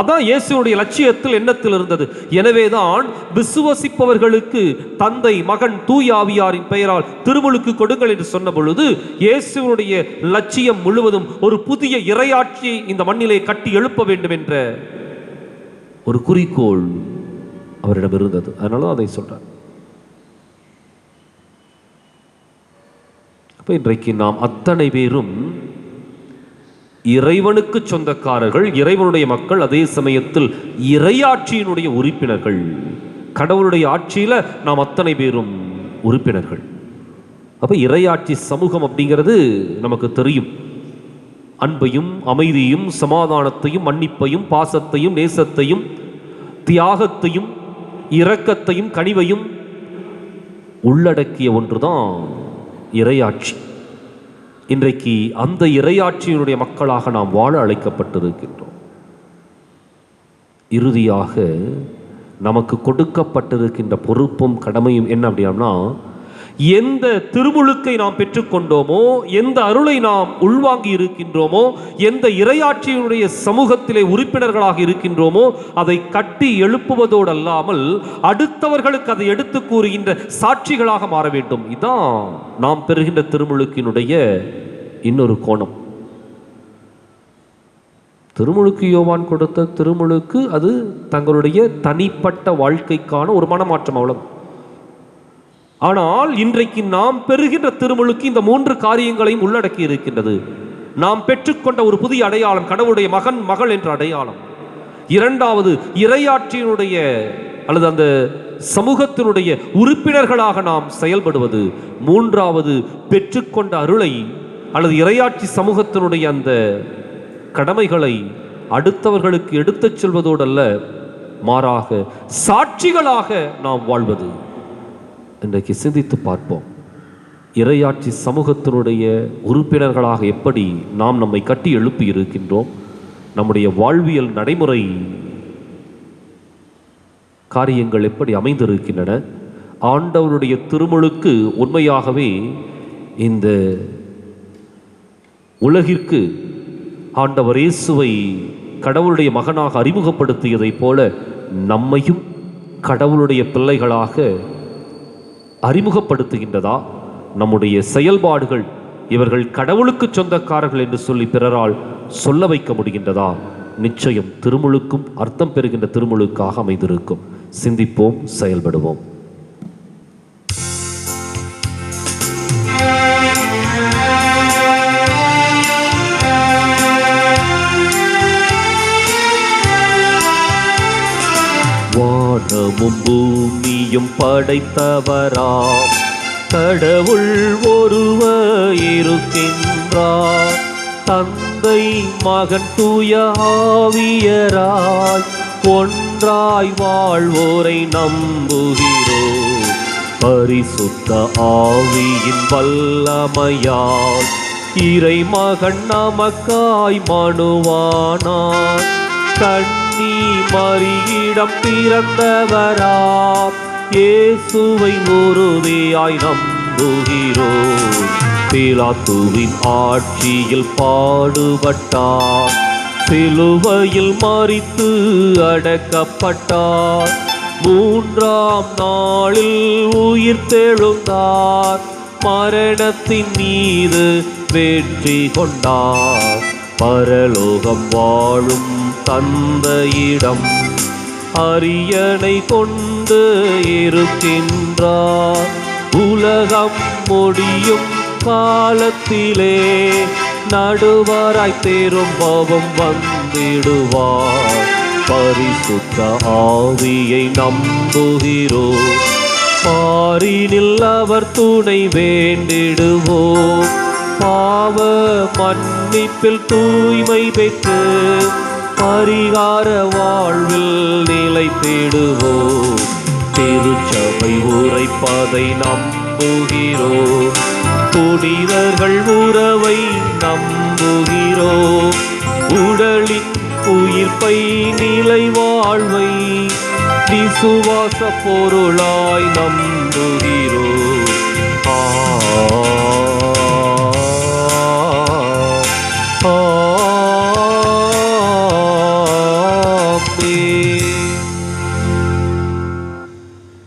அதான் இயேசுடைய லட்சியத்தில், எண்ணத்தில் இருந்தது. எனவேதான் விசுவசிப்பவர்களுக்கு தந்தை, மகன், தூய ஆவியாரின் பெயரால் திருமுழுக்கு கொடுங்கள் என்று சொன்ன பொழுது, இயேசுடைய லட்சியம் முழுவதும் ஒரு புதிய இறையாட்சியை இந்த மண்ணிலே கட்டி எழுப்ப வேண்டும் என்ற ஒரு குறிக்கோள் அவரிடம் இருந்தது. அதனால அதை சொல்றார். அப்ப இன்றைக்கு நாம் அத்தனை பேரும் இறைவனுக்கு சொந்தக்காரர்கள், இறைவனுடைய மக்கள், அதே சமயத்தில் இறையாட்சியினுடைய உறுப்பினர்கள். கடவுளுடைய ஆட்சியில நாம் அத்தனை பேரும் உறுப்பினர்கள். அப்ப இறையாட்சி சமூகம் அப்படிங்கிறது நமக்கு தெரியும். அன்பையும் அமைதியும் சமாதானத்தையும் மன்னிப்பையும் பாசத்தையும் நேசத்தையும் தியாகத்தையும் இரக்கத்தையும் கனிவையும் உள்ளடக்கிய ஒன்றுதான் இறையாட்சி. இன்றைக்கு அந்த இறையாட்சியினுடைய மக்களாக நாம் வாழ அழைக்கப்பட்டிருக்கின்றோம். இறுதியாக நமக்கு கொடுக்கப்பட்டிருக்கின்ற பொறுப்பும் கடமையும் என்ன அப்படின்னா, எந்த திருமுழுக்கை நாம் பெற்றுக்கொண்டோமோ, எந்த அருளை நாம் உள்வாங்கி இருக்கின்றோமோ, எந்த இறையாட்சியினுடைய சமூகத்திலே உறுப்பினர்களாக இருக்கின்றோமோ, அதை கட்டி எழுப்புவதோடு அல்லாமல் அடுத்தவர்களுக்கு அதை எடுத்து கூறுகின்ற சாட்சிகளாக மாற வேண்டும். இதுதான் நாம் பெறுகின்ற திருமுழுக்கினுடைய இன்னொரு கோணம். திருமுழுக்கு யோவான் கொடுத்த திருமுழுக்கு அது தங்களுடைய தனிப்பட்ட வாழ்க்கைக்கான ஒரு மனமாற்றம், அவ்வளவு. ஆனால் இன்றைக்கு நாம் பெறுகின்ற திருமுழுக்கு இந்த 3 காரியங்களையும் உள்ளடக்கி இருக்கின்றது. நாம் பெற்றுக்கொண்ட ஒரு புதிய அடையாளம், கடவுளுடைய மகன் மகள் என்ற அடையாளம். இரண்டாவது, இறையாட்சியினுடைய அல்லது அந்த சமூகத்தினுடைய உறுப்பினர்களாக நாம் செயல்படுவது. மூன்றாவது, பெற்றுக்கொண்ட அருளை அல்லது இறையாட்சி சமூகத்தினுடைய அந்த கடமைகளை அடுத்தவர்களுக்கு எடுத்துச் செல்வதோடு அல்ல, மாறாக சாட்சிகளாக நாம் வாழ்வது. இன்றைக்கு சிந்தித்து பார்ப்போம். இறையாட்சி சமூகத்தினுடைய உறுப்பினர்களாக எப்படி நாம் நம்மை கட்டி எழுப்பி இருக்கின்றோம்? நம்முடைய வாழ்வியல் நடைமுறை காரியங்கள் எப்படி அமைந்திருக்கின்றன? ஆண்டவருடைய திருமுழுக்கு உண்மையாகவே இந்த உலகிற்கு ஆண்டவர் இயேசுவை கடவுளுடைய மகனாக அறிமுகப்படுத்தியதைப் போல நம்மையும் கடவுளுடைய பிள்ளைகளாக அறிமுகப்படுத்துகின்றதா? நம்முடைய செயல்பாடுகள் இவர்கள் கடவுளுக்கு சொந்தக்காரர்கள் என்று சொல்லி பிறரால் சொல்ல வைக்க முடிகின்றதா? நிச்சயம் திருமுழுக்கும் அர்த்தம் பெறுகின்ற திருமுழுக்காக அமைந்திருக்கும். சிந்திப்போம், செயல்படுவோம். வானமும் பூமியும் படைத்தவராம் கடவுள் ஒருவர் இருக்கின்றார். தந்தை மகன் தூய ஆவியராய் ஒன்றாய் வாழ்வோரை நம்புகிறோம். பரிசுத்த ஆவியின் வல்லமையால் இறைமகன் நமக்காய் மனுவானார். கன்னி மரியிடம் பிறந்தவராம் இயேசுவை உறுதியாய் நம்புகிறோம். பிலாத்துவின் ஆட்சியில் பாடுபட்டார், சிலுவையில் மரித்து அடக்கப்பட்டார். மூன்றாம் நாளில் உயிர் தெழுந்தார், மரணத்தின் மீது வெற்றி கொண்டார். பரலோகம் வாழும் தந்தையிடம் அரியணை கொண்டு இருக்கின்றார். உலகம் முடியும் காலத்திலே நடுவராய் திரும்பவும் வந்திடுவார். பரிசுத்த ஆவியை நம்புகிறோம், பாரினில் அவர் துணை வேண்டிடுவோம். பாவ மன்னிப்பில் தூய்மை பெற்று பரிகார வாழ்வில் நிலைத்திடுவோம். திருச்சபை உரைப்பதை நம்புகிறோம், புனிதர்கள் உறவை நம்புகிறோம். உடலின் உயிர்ப்பை நிலை வாழ்வை விசுவாச பொருளாய் நம்புகிறோம்.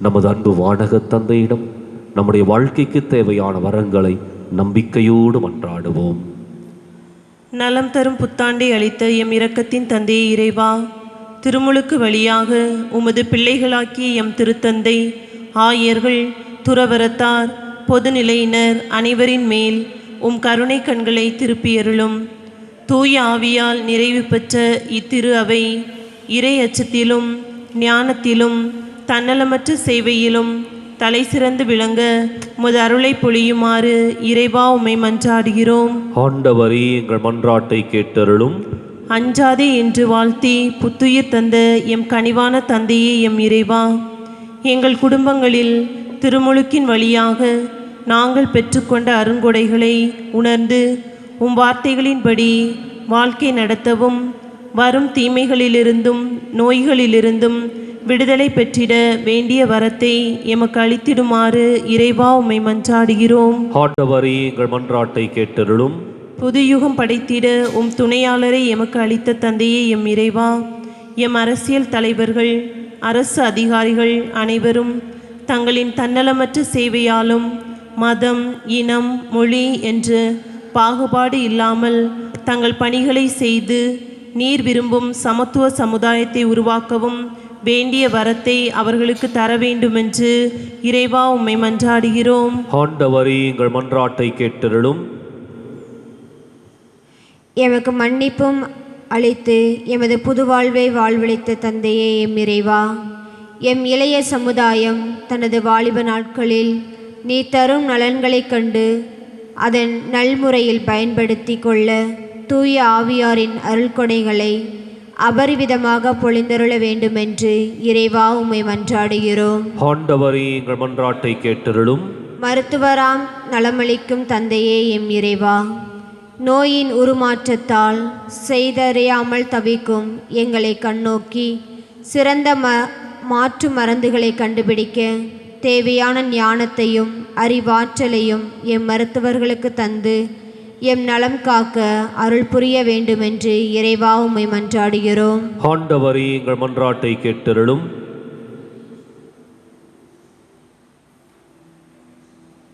நமது அன்பு வானக தந்தையிடம் நம்முடைய வாழ்க்கைக்கு தேவையான வரங்களை நம்பிக்கையோடு மன்றாடுவோம். நலம் தரும் புத்தாண்டை அளித்த எம் இரக்கத்தின் தந்தையே இறைவா, திருமுழுக்கு வழியாக உமது பிள்ளைகளாக்கிய எம் திருத்தந்தை, ஆயர்கள், துறவரத்தார், பொதுநிலையினர் அனைவரின் மேல் உம் கருணை கண்களை திருப்பியருளும். தூய ஆவியால் நிறைவு பெற்ற இத்திரு அவை இறை அச்சத்திலும் ஞானத்திலும் தன்னலமற்ற சேவையிலும் தலை சிறந்து விளங்க உமது அருளை பொழியுமாறு இறைவா உம்மை மன்றாடுகிறோம். ஆண்டவரே, எங்கள் மன்றாட்டை கேட்டருளும். அஞ்சாதே என்று வாழ்த்தி புத்துயிர் தந்த எம் கனிவான தந்தையே எம் இறைவா, எங்கள் குடும்பங்களில் திருமுழுக்கின் வழியாக நாங்கள் பெற்றுக்கொண்ட அருங்கொடைகளை உணர்ந்து உம் வார்த்தைகளின்படி வாழ்க்கை நடத்தவும், வரும் தீமைகளிலிருந்தும் நோய்களிலிருந்தும் விடுதலை பெற்றிட வேண்டிய வரத்தை எமக்கு அளித்திடுமாறு இறைவா உம்மை மன்றாடுகிறோம். ஆண்டவரே, எங்கள் மன்றாட்டை கேட்டருளும். புது யுகம் படைத்திட உம் துணையாளரை எமக்கு அளித்த தந்தையே எம் இறைவா, எம் அரசியல் தலைவர்கள், அரசு அதிகாரிகள் அனைவரும் தங்களின் தன்னலமற்ற சேவையாலும் மதம், இனம், மொழி என்று பாகுபாடு இல்லாமல் தங்கள் பணிகளை செய்து நீர் விரும்பும் சமத்துவ சமுதாயத்தை உருவாக்கவும் வேண்டிய வரத்தை அவர்களுக்கு தர வேண்டுமென்று இறைவா உம்மை மன்றாடுகிறோம். ஆண்டவரே, எங்கள் மன்றாட்டை கேட்டருளும். எமக்கு மன்னிப்பும் அளித்து எமது புது வாழ்வை வாழ்வளித்த தந்தையே எம் இறைவா, எம் இளைய சமுதாயம் தனது வாலிப நாட்களில் நீ தரும் நலன்களைக் கண்டு அதன் நல்முறையில் பயன்படுத்தி கொள்ள தூய ஆவியாரின் அருள்கொடைகளை அபரிவிதமாக பொழிந்தருள வேண்டுமென்று இறைவா உம்மை மன்றாடுகிறோம். ஆண்டவரே, எங்கள் மன்றாட்டை கேட்டருளும். மருத்துவராம் நலமளிக்கும் தந்தையே எம் இறைவா, நோயின் உருமாற்றத்தால் செய்தறியாமல் தவிக்கும் எங்களை கண்ணோக்கி சிறந்த மாற்று மருந்துகளை கண்டுபிடிக்க தேவையான ஞானத்தையும் அறிவாற்றலையும் எம் மருத்துவர்களுக்கு தந்து எம் நலம் காக்க அருள் புரிய வேண்டுமென்று இறைவா உம்மை மன்றாடுகிறோம். ஆண்டவரே, எங்கள் மன்றாட்டை கேட்டருளும்.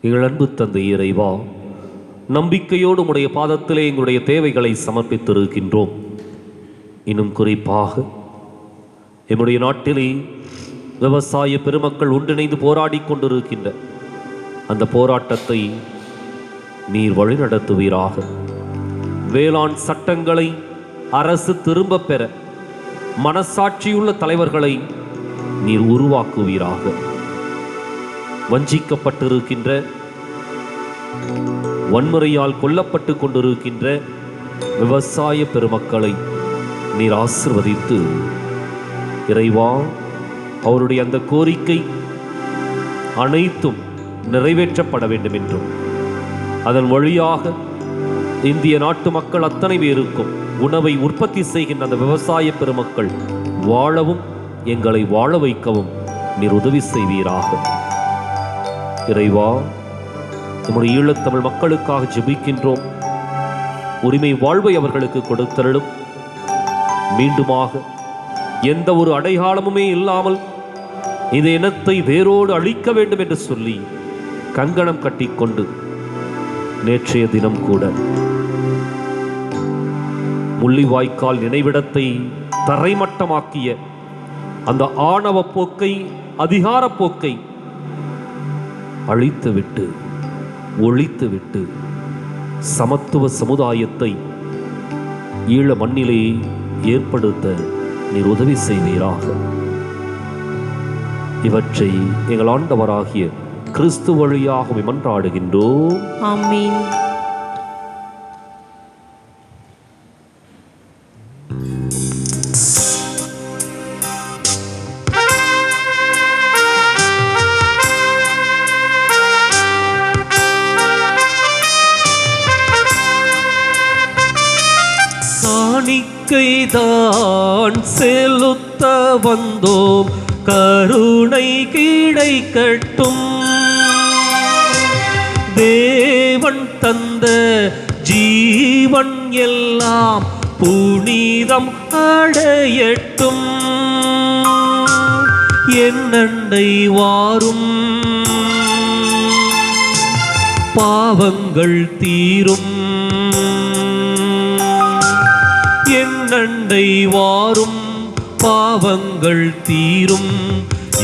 எங்கள் அன்பு தந்தை இறைவா, நம்பிக்கையோடு உடைய பாதத்திலே எங்களுடைய தேவைகளை சமர்ப்பித்திருக்கின்றோம். இன்னும் குறிப்பாக எம்முடைய நாட்டிலே விவசாய பெருமக்கள் ஒன்றிணைந்து போராடி கொண்டிருக்கின்ற அந்த போராட்டத்தை நீர் வழிநடத்துவீராக. வேளாண் சட்டங்களை அரசு திரும்ப பெற மனசாட்சியுள்ள தலைவர்களை நீர் உருவாக்குவீராக. வஞ்சிக்கப்பட்டிருக்கின்ற, வன்முறையால் கொல்லப்பட்டு கொண்டிருக்கின்ற விவசாய பெருமக்களை நீர் ஆசிர்வதித்து இறைவா, அவருடைய அந்த கோரிக்கை அனைத்தும் நிறைவேற்றப்பட வேண்டும் என்றும் அதன் வழியாக இந்திய நாட்டு மக்கள் அத்தனை பேருக்கும் உணவை உற்பத்தி செய்கின்ற அந்த விவசாய பெருமக்கள் வாழவும் எங்களை வாழ வைக்கவும் நீர் உதவி செய்வீராக. இறைவா, நம்முடைய ஈழத்தமிழ் மக்களுக்காக ஜெபிக்கின்றோம். உரிமை வாழ்வை அவர்களுக்கு கொடுத்தருளும். மீண்டுமாக எந்த ஒரு அடையாளமுமே இல்லாமல் இந்த இனத்தை வேரோடு அழிக்க வேண்டும் என்று சொல்லி கங்கணம் கட்டிக்கொண்டு நேற்றைய தினம் கூட முள்ளிவாய்க்கால் நினைவிடத்தை தரைமட்டமாக்கிய அந்த ஆணவ போக்கை, அதிகார போக்கை அழித்துவிட்டு ஒழித்துவிட்டு சமத்துவ சமுதாயத்தை ஈழ மண்ணிலே ஏற்படுத்த நீர் உதவி செய்வீராக. இவற்றை எங்கள் ஆண்டவராகிய கிறிஸ்து வழியாக மன்றாடுகின்றோம். ஆமென். காணிக்கைதான் செலுத்த வந்தோம், கருணை கிடைக்கட்டும். தேவன் தந்த ஜீவன் எல்லாம் புனிதம் அடையட்டும். என்னண்டை வாரும், பாவங்கள் தீரும். என்னண்டை வாரும், பாவங்கள் தீரும்.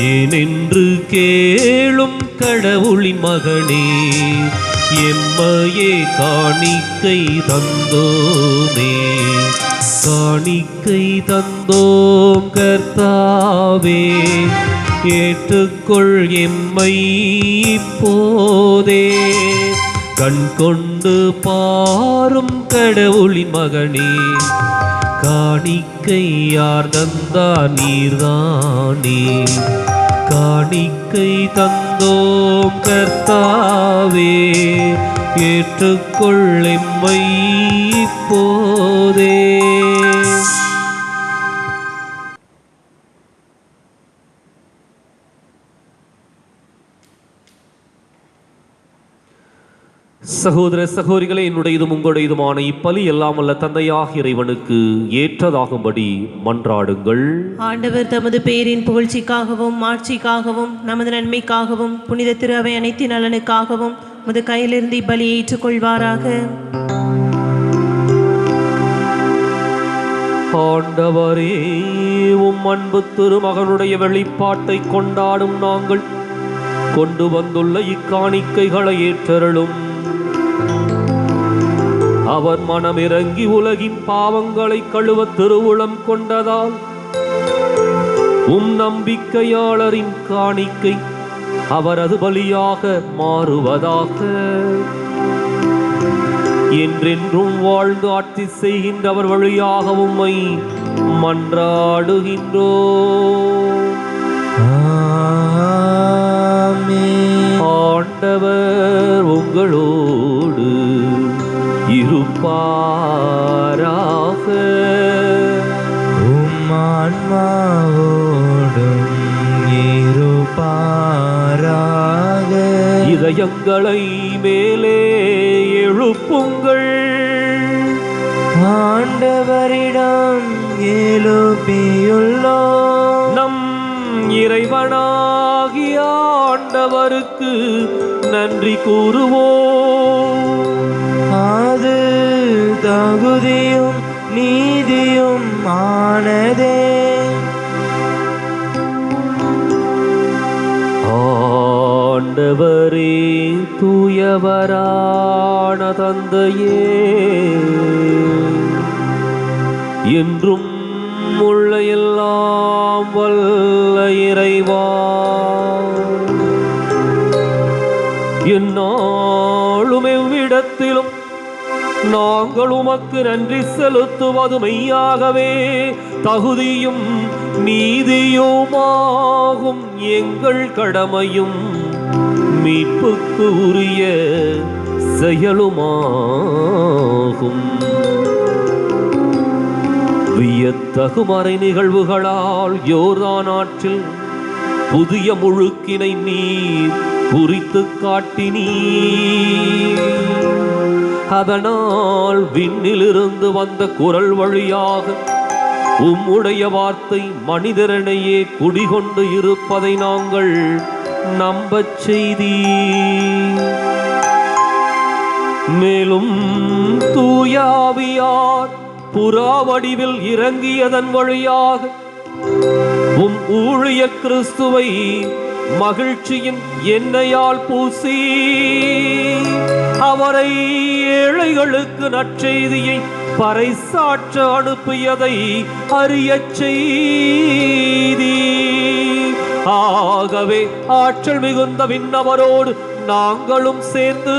ஏனென்று கேளும் கடவுளின் மகனே, எம்மையே காணிக்கை தந்தோமே. காணிக்கை தந்தோம் கர்த்தாவே, ஏற்றுக்கொள் எம்மை இப்போதே. கண் கொண்டு பாரும் கடவுளின் மகனே, காணிக்கை யார் தந்தார் நீர்தானே. காணிக்கை தந்தோம் கர்த்தாவே, ஏற்றுக்கொள் எம்மை இப்போதே. சகோதர சகோதரிகளே, என்னுடையதும் உங்களுடையதுமான இப்பலி எல்லாம் வல்ல தந்தையாக இறைவனுக்கு ஏற்றதாகும்படி மன்றாடுங்கள். ஆண்டவர் தமது பேரின் புகழ்ச்சிக்காகவும் ஆட்சிக்காகவும் நமது நன்மைக்காகவும் புனித திரு அவை அனைத்து நலனுக்காகவும் முது கையிலிருந்து இப்பலியை ஏற்றுக்கொள்வாராக. ஆண்டவரே, உம் அன்பு திருமகனுடைய வெளிப்பாட்டை கொண்டாடும் நாங்கள் கொண்டு வந்துள்ள இக்காணிக்கைகளை ஏற்றருளும். அவர் மனமிறங்கி உலகின் பாவங்களை கழுவ திருவுளம் கொண்டதால் உம் நம்பிக்கையாளரின் காணிக்கை அவரது பலியாக மாறுவதாக. என்றென்றும் வாழ்ந்து ஆட்சி செய்கின்றவர் வழியாக உம்மை மன்றாடுகின்றோம். ஆண்டவர் உங்களோடு இருப்பாராக. உம் ஆன்மாவோடும் இருப்பாராக. இதயங்களை மேலே எழுப்புங்கள், ஆண்டவரிடம் எழுப்பியுள்ளோம். நம் இறைவனாகிய ஆண்டவருக்கு நன்றி கூறுவோம். அது தகுதியும் நீதியும் ஆனதே. ஆண்டவரே, தூயவரான தந்தையே, என்றும் உள்ள எல்லாம் வல்ல இறைவா, எந்நாளும் எவ்விடத்திலும் நாங்கள் உமக்கு நன்றி செலுத்துவது மெய்யாகவே தகுதியும் நீதியுமாகும் எங்கள் கடமையும் மீட்புக்கு உரிய செயலுமாகும். வியத்தகு மறை நிகழ்வுகளால் யோர்தான் ஆற்றில் புதிய முழுக்கினை நீர் குறித்து காட்டினீர். அதனால் விண்ணிலிருந்து வந்த குரல் வழியாக உம்முடைய வார்த்தை மனிதரனையே குடிகொண்டு இருப்பதை நாங்கள் நம்பச் செய்தீர். மேலும் தூயாவியார் புறா வடிவில் இறங்கியதன் வழியாக உம் ஊழிய கிறிஸ்துவை மகிழ்ச்சியின் எண்ணெயால் பூசி அவரை ஏழைகளுக்கு நற்செய்தியை பறைசாற்ற அனுப்பியதை அறியச் செய்தி. ஆகவே ஆற்றல் மிகுந்த விண்ணவரோடு நாங்களும் சேர்ந்து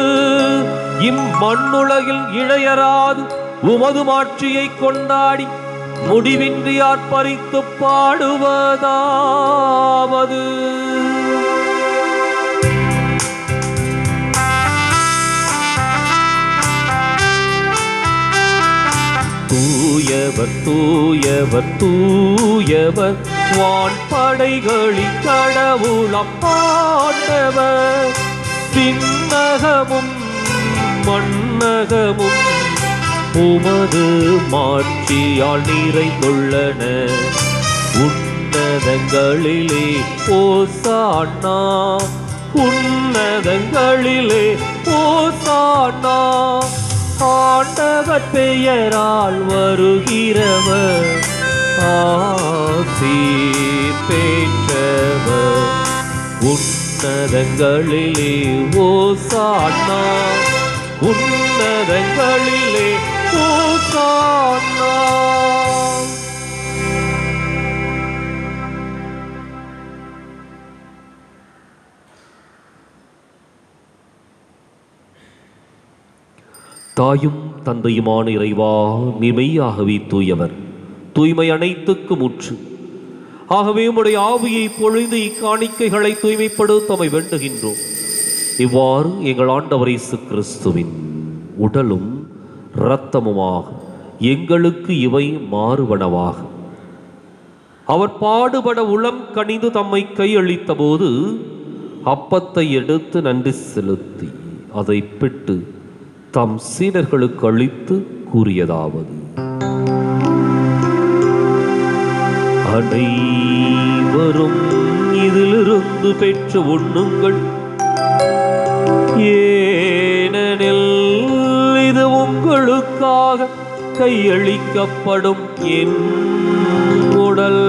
இம்மண்ணுலகில் இழையராது உமது மாட்சியை கொண்டாடி முடிவின்றி ஆர்ப்பரித்து பாடுவதாவது. தூயவர் தூயவர் தூயவர் வான்படைகளின் கடவுளம் ஆண்டவர். விண்ணகமும் மண்ணகமும் உமது மாட்சியால் நிறைந்துள்ளன. உன்னதங்களிலே ஓசானா, உன்னதங்களிலே ஓசானா. ஆண்டவர் பெயரால் வருகிறவர் ஆசீர் பெற்றவர். உன்னதங்களிலே ஓசானா, உன்னதங்களிலே ஓசானா. தாயும் தந்தையுமான இறைவா, நீர் மெய்யாகவே தூயவர், தூய்மை அனைத்துக்கும் முற்று. ஆகவே உம்முடைய ஆவியை பொழிந்து இக்காணிக்கைகளை தூய்மைப்படுத்தமை வேண்டுகின்றோம். இவ்வாறு எங்கள் ஆண்டவர் இயேசு கிறிஸ்துவின் உடலும் இரத்தமுமாக எங்களுக்கு இவை மாறுவனவாக. அவர் பாடுபட உளம் கனிந்து தம்மை கையளித்த போது அப்பத்தை எடுத்து நன்றி செலுத்தி அதை பிட்டு தம் சீடர்களுக்கு அளித்து கூறியதாவது: அனைவரும் இதிலிருந்து பெற்று உண்ணுங்கள், ஏனெனில் இது உங்களுக்காக கையளிக்கப்படும் என் உடல்.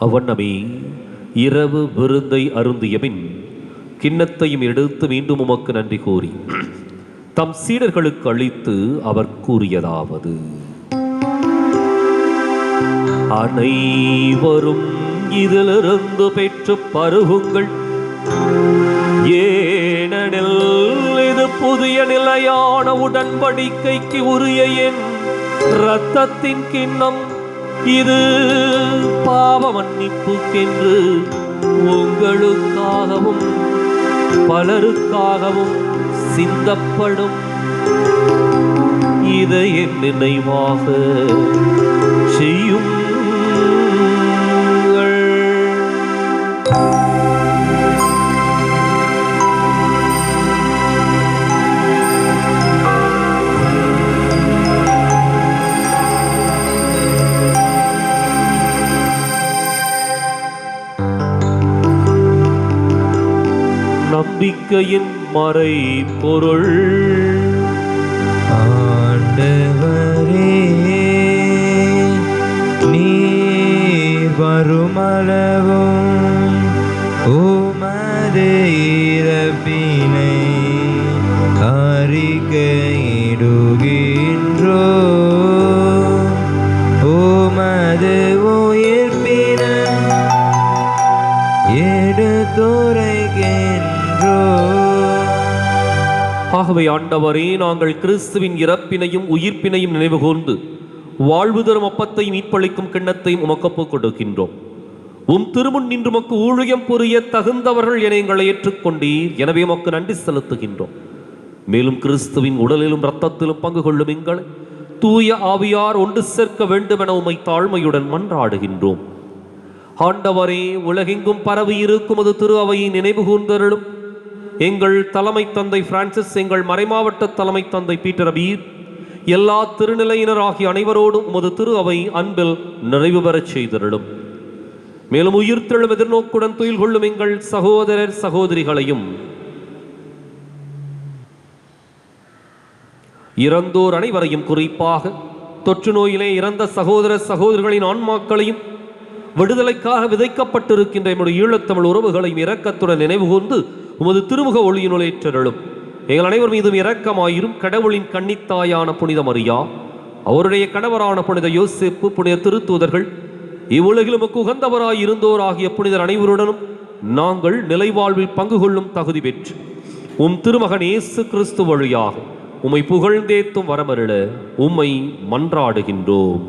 அவ்வண்ணமே இரவு விருந்தை அருந்தியபின் கிண்ணத்தையும் எடுத்து மீண்டும் உமக்கு நன்றி கூறி தம் சீடர்களுக்கு அளித்து அவர் கூறியதாவது: அனைவரும் இதிலிருந்து பெற்று பருகுங்கள், ஏனெனில் இது புதிய நிலையான உடன்படிக்கைக்கு உரிய என் இரத்தத்தின் கிண்ணம். இது பாவ மன்னிப்புக்கென்று உங்களுக்காகவும் பலருக்காகவும் சிந்தப்படும். இதை என் நினைவாக செய்யும். நம்பிக்கையின் மறை பொருள். ஆண்டவரே, நீர் வருமளவும் உமது இறப்பினை அறிக்கையிடுகின்றோம், உமது உயிர்ப்பினை எடுத்துரைக்கின்றோம். ஆகவே ஆண்டவரே, நாங்கள் கிறிஸ்துவின் இறப்பினையும் உயிர்ப்பினையும் நினைவுகூர்ந்து வாழ்வு தரும் அப்பத்தை மீட்பளிக்கும் கிண்ணத்தையும் உமக்கப்புக் கொடுக்கின்றோம். உம் திருமுன் நின்று உமக்கு ஊழியம் புரிய தகுந்தவர்கள் என எங்களை ஏற்றுக்கொண்டீர். எனவே உமக்கு நன்றி செலுத்துகின்றோம். மேலும் கிறிஸ்துவின் உடலிலும் இரத்தத்திலும் பங்கு கொள்ளும் எங்களை தூய ஆவியார் ஒன்று சேர்க்க வேண்டும் என உம்மை தாழ்மையுடன் மன்றாடுகின்றோம். ஆண்டவரே, உலகெங்கும் பரவி இருக்கும் அது திரு அவையை நினைவு கூர்ந்தருளும். எங்கள் தலைமை தந்தை பிரான்சிஸ், எங்கள் மறைமாவட்ட தலைமை தந்தை பீட்டர் அபீர், எல்லா திருநிலையினர் ஆகிய அனைவரோடும் உமது திரு அவை அன்பில் நிறைவு பெறச் செய்தருளும். மேலும் உயிர்த்தெழும் எதிர்நோக்குடன் துயில் கொள்ளும் எங்கள் சகோதரர் சகோதரிகளையும் இறந்தோர் அனைவரையும், குறிப்பாக தொற்று நோயிலே இறந்த சகோதர சகோதரிகளின் ஆன்மாக்களையும் விடுதலைக்காக விதைக்கப்பட்டிருக்கின்ற எம்முடைய ஈழத்தமிழ் உறவுகளையும் இரக்கத்துடன் நினைவுகூர்ந்து உமது திருமுக ஒளியினுள் ஏற்றருளும். எங்கள் அனைவர் மீதும் இரக்கமாயிரும். கடவுளின் கன்னித்தாயான புனித மரியா, அவருடைய கணவரான புனித யோசேப்பு, புனித திருத்தூதர்கள், இவ்வுலகிலும் உகந்தவராய் இருந்தோர் ஆகிய புனிதர் அனைவருடனும் நாங்கள் நிலைவாழ்வில் பங்கு கொள்ளும் தகுதி பெற்று உம் திருமகன் இயேசு கிறிஸ்து வழியாக உம்மை புகழ்ந்தேத்தும் வரமருள உம்மை மன்றாடுகின்றோம்.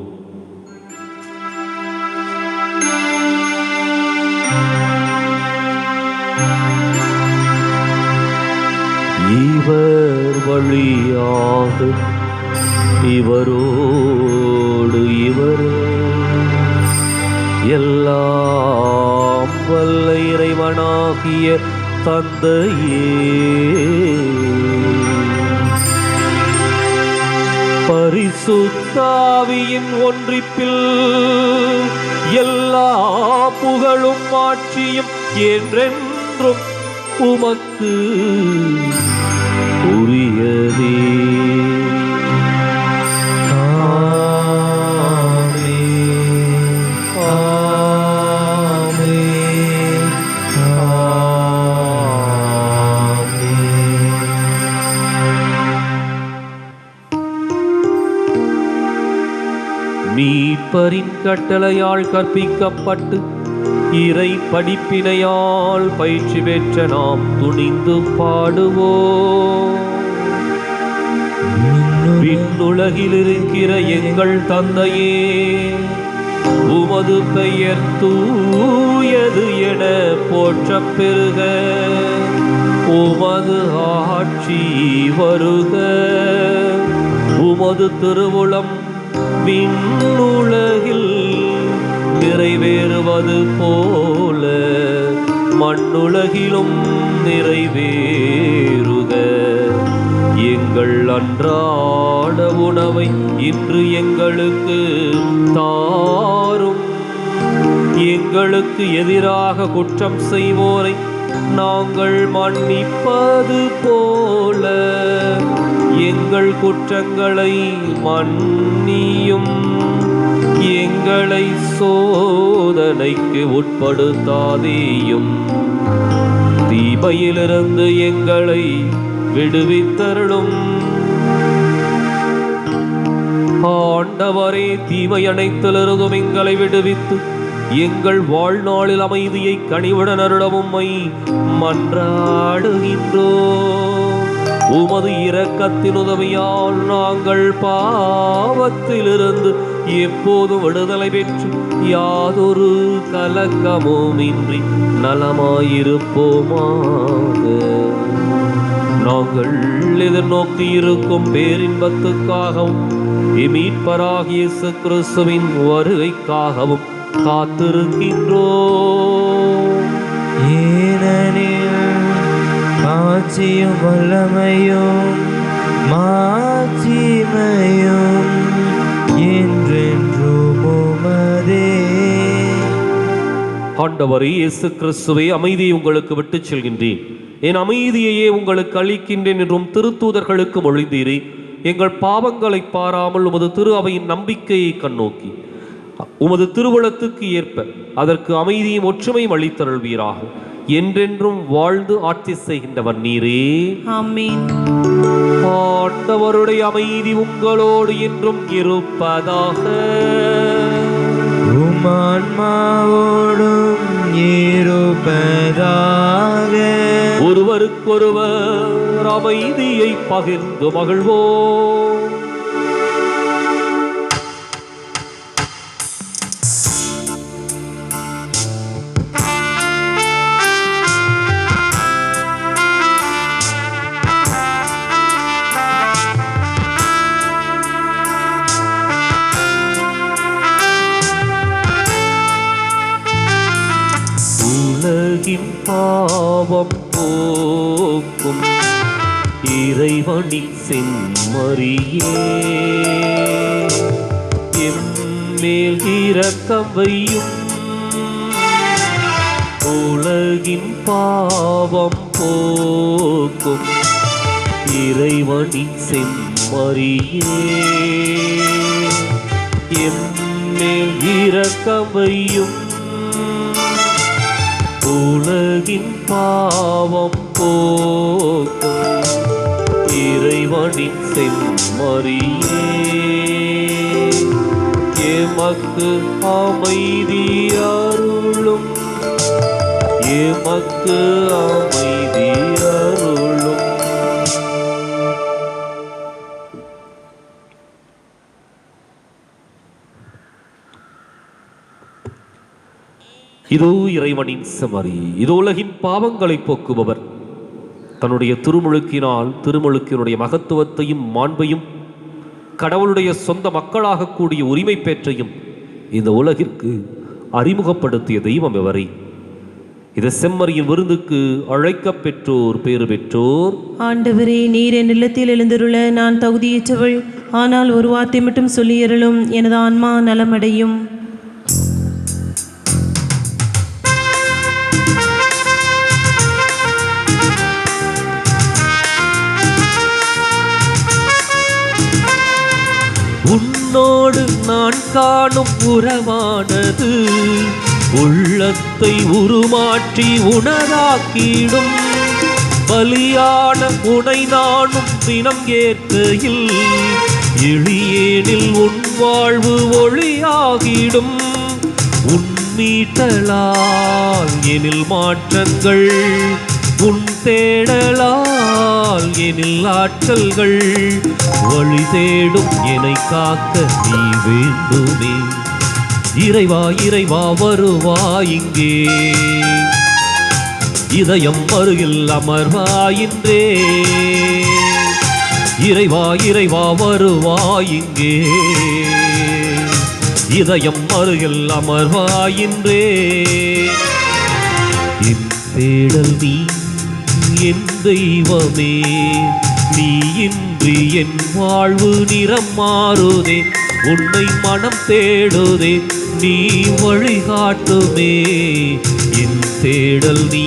இவர் வழியாக இவரோடு இவர் எல்லாம் வல்ல இறைவனாகிய தந்தையே, பரிசுத்தாவியின் ஒன்றிப்பில் எல்லா புகழும் ஆட்சியும் என்றென்றும் உமக்கு உரியதே. மீட்பரின் கட்டளையால் கற்பிக்கப்பட்டு இறை படிப்பினையால் பயிற்சி பெற்ற நாம் துணிந்து பாடுவோம். விண்ணுலகில் இருக்கிற எங்கள் தந்தையே, உமது பெயர் தூயது என போற்றப் பெறுக. உமது ஆட்சி வருக. உமது திருவுளம் விண்ணுலகில் நிறைவேறுவது போல மண்ணுலகிலும் நிறைவேறுக. எங்கள் அன்றாட உணவை இன்று எங்களுக்கு தாரும். எங்களுக்கு எதிராக குற்றம் செய்வோரை நாங்கள் மன்னிப்பது போல எங்கள் குற்றங்களை மன்னியும். எங்களை சோதனைக்கு உட்படுத்தாதேயும், தீமையிலிருந்து எங்களை விடுவித்தருளும். ஆண்டவரே, தீமை அனைத்திலிருந்தும் எங்களை விடுவித்து எங்கள் வாழ்நாளில் அமைதியை கனிவுடன் அருளவும் மன்றாடுகின்றோம். உமது இரக்கத்தின் உதவியால் நாங்கள் பாவத்திலிருந்து எப்போதும் விடுதலை பெற்று யாதொரு கலக்கமும் இன்றி நலமாயிருப்போமாக. நாங்கள் எதிர்நோக்கி இருக்கும் பேரின்பத்துக்காகவும் மீட்பராகிய இயேசு கிறிஸ்துவின் வருகைக்காகவும் காத்திருக்கின்றோம். ஏனெனில் ஆட்சியும் வல்லமையும் மாட்சிமையும் என்றென்றும் உமதே. ஆண்டவரே இயேசு கிறிஸ்துவே, அமைதியை உங்களுக்கு விட்டுச் செல்கின்றேன், என் அமைதியையே உங்களுக்கு அளிக்கின்றேன் என்றும் திருத்தூதர்களுக்கு மொழிந்தீரே. எங்கள் பாவங்களை பாராமல் உமது திரு அவையின் நம்பிக்கையை கண்ணோக்கி உமது திருவுளத்துக்கு ஏற்ப அதற்கு அமைதியும் ஒற்றுமையும் அளித்தருள்வீராக. என்றென்றும் வாழ்ந்து ஆட்சி செய்கின்றவர் நீரே. ஆமென். ஆண்டவருடைய அமைதி உங்களோடு என்றும் இருப்பதாக. உம் ஆன்மாவோடும் இருப்பதாக. ஒருவருக்கொருவர் அமைதியை பகிர்ந்து மகிழ்வோம். உலகின் பாவம் போக்கும் இறைவனின் செம்மறியே, எம்மேல் இரக்கம் வையும். உலகின் பாவம் போக்கும் இறைவனின் செம்மறியே, எம்மேல் இரக்கம் வையும். உலகின் பாவம் போக்கும் இறைவனின் செம்மறியே, எமக்கு அமைதி அருளும், எமக்கு அமைதி அருளும். இதோ இறைவனின் செம்மறி, இதோ உலகின் பாவங்களை போக்குபவர். தன்னுடைய திருமுழுக்கினால் திருமுழுக்கினுடைய மகத்துவத்தையும் மாண்பையும் கடவுளுடைய சொந்த மக்களாக கூடிய உரிமை பெற்றையும் இந்த உலகிற்கு அறிமுகப்படுத்திய தெய்வம் இவரை. இது செம்மறியின் விருந்துக்கு அழைக்கப் பெற்றோர் பேறு பெற்றோர். ஆண்டவரே, நீர் என் இல்லத்தில் எழுந்தருள நான் தகுதியற்றவள், ஆனால் ஒரு வார்த்தை மட்டும் சொல்லியருளும், எனது ஆன்மா நலமடையும். உன்னோடு நான் காணும் உறவானது உள்ளத்தை உருமாற்றி உணராக்கிடும். பலியான உனை நானும் தினம் ஏற்கையில் எளியேனில் உன் வாழ்வு ஒளியாகிடும். உன் மீட்டலால் எனில் மாற்றங்கள், உன் தேடலால் எனில் ஆற்றல்கள், வழி தேடும் என்னை காக்க நீ வேண்டுமே. இறைவா இறைவா வருவாய் இங்கே, இதயம் அருகில் அமர்வாயின்றே. இறைவா இறைவா வருவாய் இங்கே, இதயம் அருகில் அமர்வாயின்றே. என் தேடல் நீ என் தெய்வமே, நீ இன்றி என் வாழ்வு நிறம் மாறுதே. உன்னை மனம் தேடுதே, நீ வழிகாட்டுமே. என் தேடல் நீ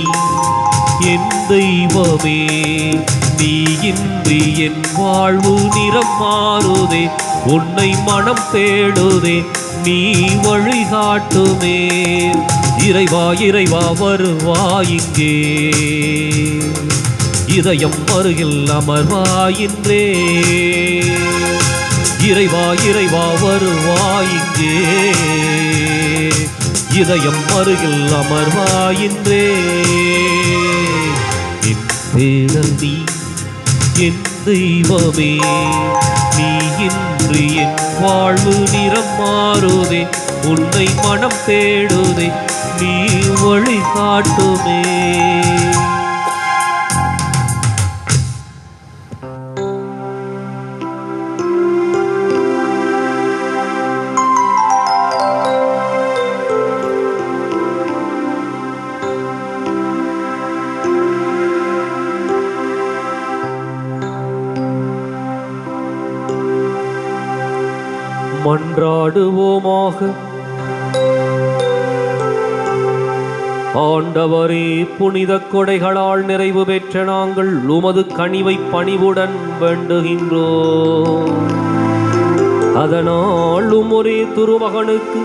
என் தெய்வமே, நீ இன்றி என் வாழ்வு நிறம் மாறுதே. உன்னை மனம் தேடுதே, நீ வழிகாட்டுமே. இறைவா இறைவா வருவாய் இங்கே, இதயம் அருகில் அமர்வாயின்றே. இறைவா இறைவா வருவாய் இங்கே, இதயம் அருகில் அமர்வாயின்றே. என் தேடல் நீ என் தெய்வமே, நீ இன்றி என் வாழ்வு நிறம் மாறுதே. உன்னை மனம் தேடுதே, நீ வழிகாட்டுமே. மன்றாடுவோமாக. ஆண்டவரே, புனித கொடைகளால் நிறைவு பெற்ற நாங்கள் உமது கனிவை பணிவுடன் வேண்டுகின்றோம். அதனால் உம்முடைய திருமகனுக்கு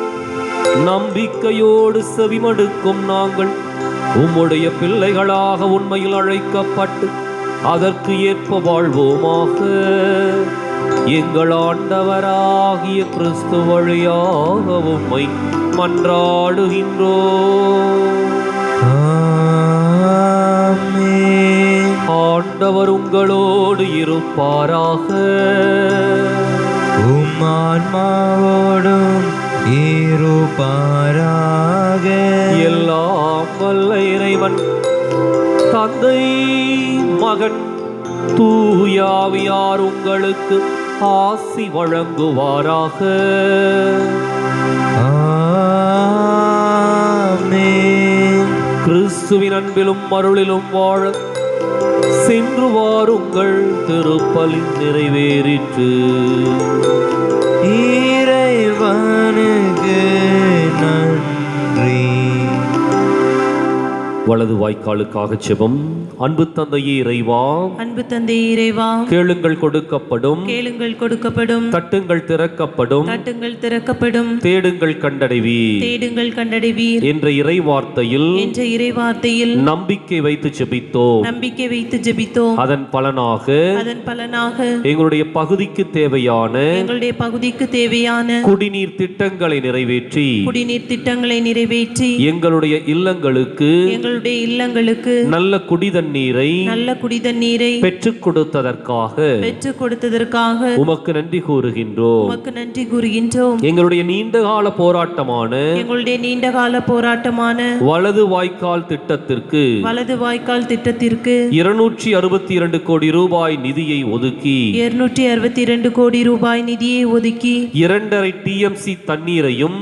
நம்பிக்கையோடு செவிமடுக்கும் நாங்கள் உம்முடைய பிள்ளைகளாக உண்மையில் அழைக்கப்பட்டு அதற்கு ஏற்ப வாழ்வோமாக. எங்கள் ஆண்டவராகிய கிறிஸ்து வழியாக உம்மை மன்றாடுகின்றோம். இருப்பாராக. உம் ஆன்மாவோடும் இருப்பாராக. எல்லாம் வல்ல இறைவன் தந்தை மகன் தூயாவியார் உங்களுக்கு ஆசி வழங்குவாராக. ஆமென். கிறிஸ்துவின் அன்பிலும் அருளிலும் வாழ சென்று வாருங்கள், திருப்பலி நிறைவேறிற்று. இறைவனுக்கு நன்றி. வலது வாய்க்காலுக்காக செபம். அன்பு தந்தையே இறைவா, அன்பு தந்தையே இறைவா, கேளுங்கள் கொடுக்கப்படும், கேளுங்கள் கொடுக்கப்படும், தட்டுங்கள் திறக்கப்படும், தட்டுங்கள் திறக்கப்படும், தேடுங்கள் கண்டடைவீர் தேடுங்கள் கண்டடைவீர் என்ற இறைவார்த்தையில் என்ற இறைவார்த்தையில் நம்பிக்கை வைத்து ஜெபித்தோம். நம்பிக்கை வைத்து ஜெபித்தோம். அதன் பலனாக எங்களுடைய பகுதிக்கு தேவையான எங்களுடைய பகுதிக்கு தேவையான குடிநீர் திட்டங்களை நிறைவேற்றி குடிநீர் திட்டங்களை நிறைவேற்றி எங்களுடைய இல்லங்களுக்கு நல்ல குடிதண்ணீரை பெற்றுக் கொடுத்ததற்காக உமக்கு நன்றி கூறுகின்றோம். எங்களுடைய நீண்டகால போராட்டமான வலது வாய்க்கால் திட்டத்திற்கு 262 கோடி ரூபாய் நிதியை ஒதுக்கி 262 கோடி ரூபாய் நிதியை ஒதுக்கி 2.5 TMC தண்ணீரையும்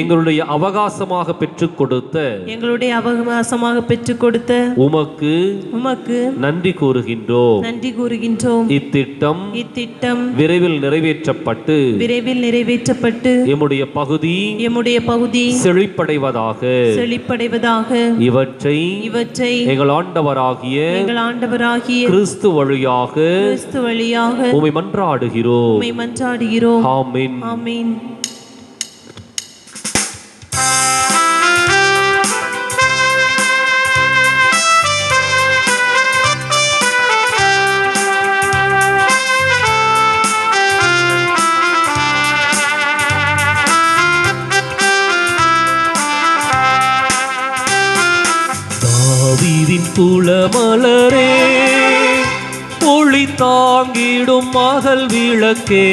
எங்களுடைய அவகாசமாக பெற்றுக் கொடுத்த உமக்கு நன்றி கூறுகின்றோம். இத்திட்டம் விரைவில் நிறைவேற்றப்பட்டு எம்முடைய பகுதி செழிப்படைவதாக இவற்றை எங்கள் ஆண்டவராகிய கிறிஸ்து வழியாக உம்மை மன்றாடுகிறோம். ஆமென். ஆமென். தாவீதின் குலமலரே, ஒளி தாங்கிடும் மகள் விளக்கே,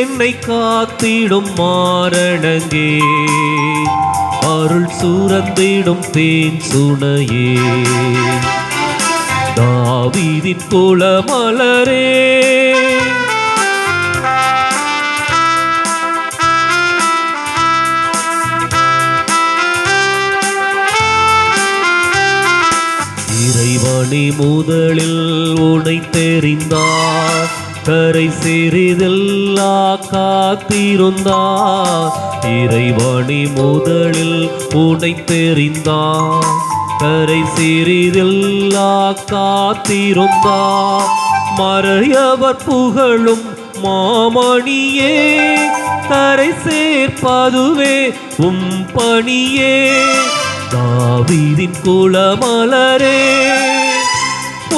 என்னை காத்திடும் மாரணங்கே, அருள் சுரந்திடும் தேன் சுனையே. தாவீதின் குலமலரே, இறைவனே முதலில் உன்னை தெரிந்தார், கரை சிறிதெல்லா காத்திருந்தார். இறைவனே முதலில் உன்னை தெரிந்தார், கரை சிறிதெல்லா காத்திருந்தார். மறையவர் புகழும் மாமணியே, கரை சேர்ப்பதுவே உம் பணியே. தாவீதின் குலமலரே,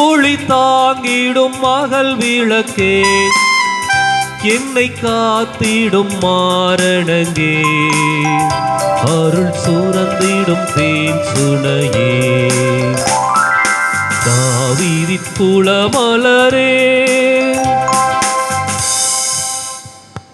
ஒளி தாங்கிடும் மகள் விளக்கே, என்னை காத்திடும் மாரணங்கே, அருள் சுரந்திடும் தேன் சுனையே. தாவீதின் குலமலரே,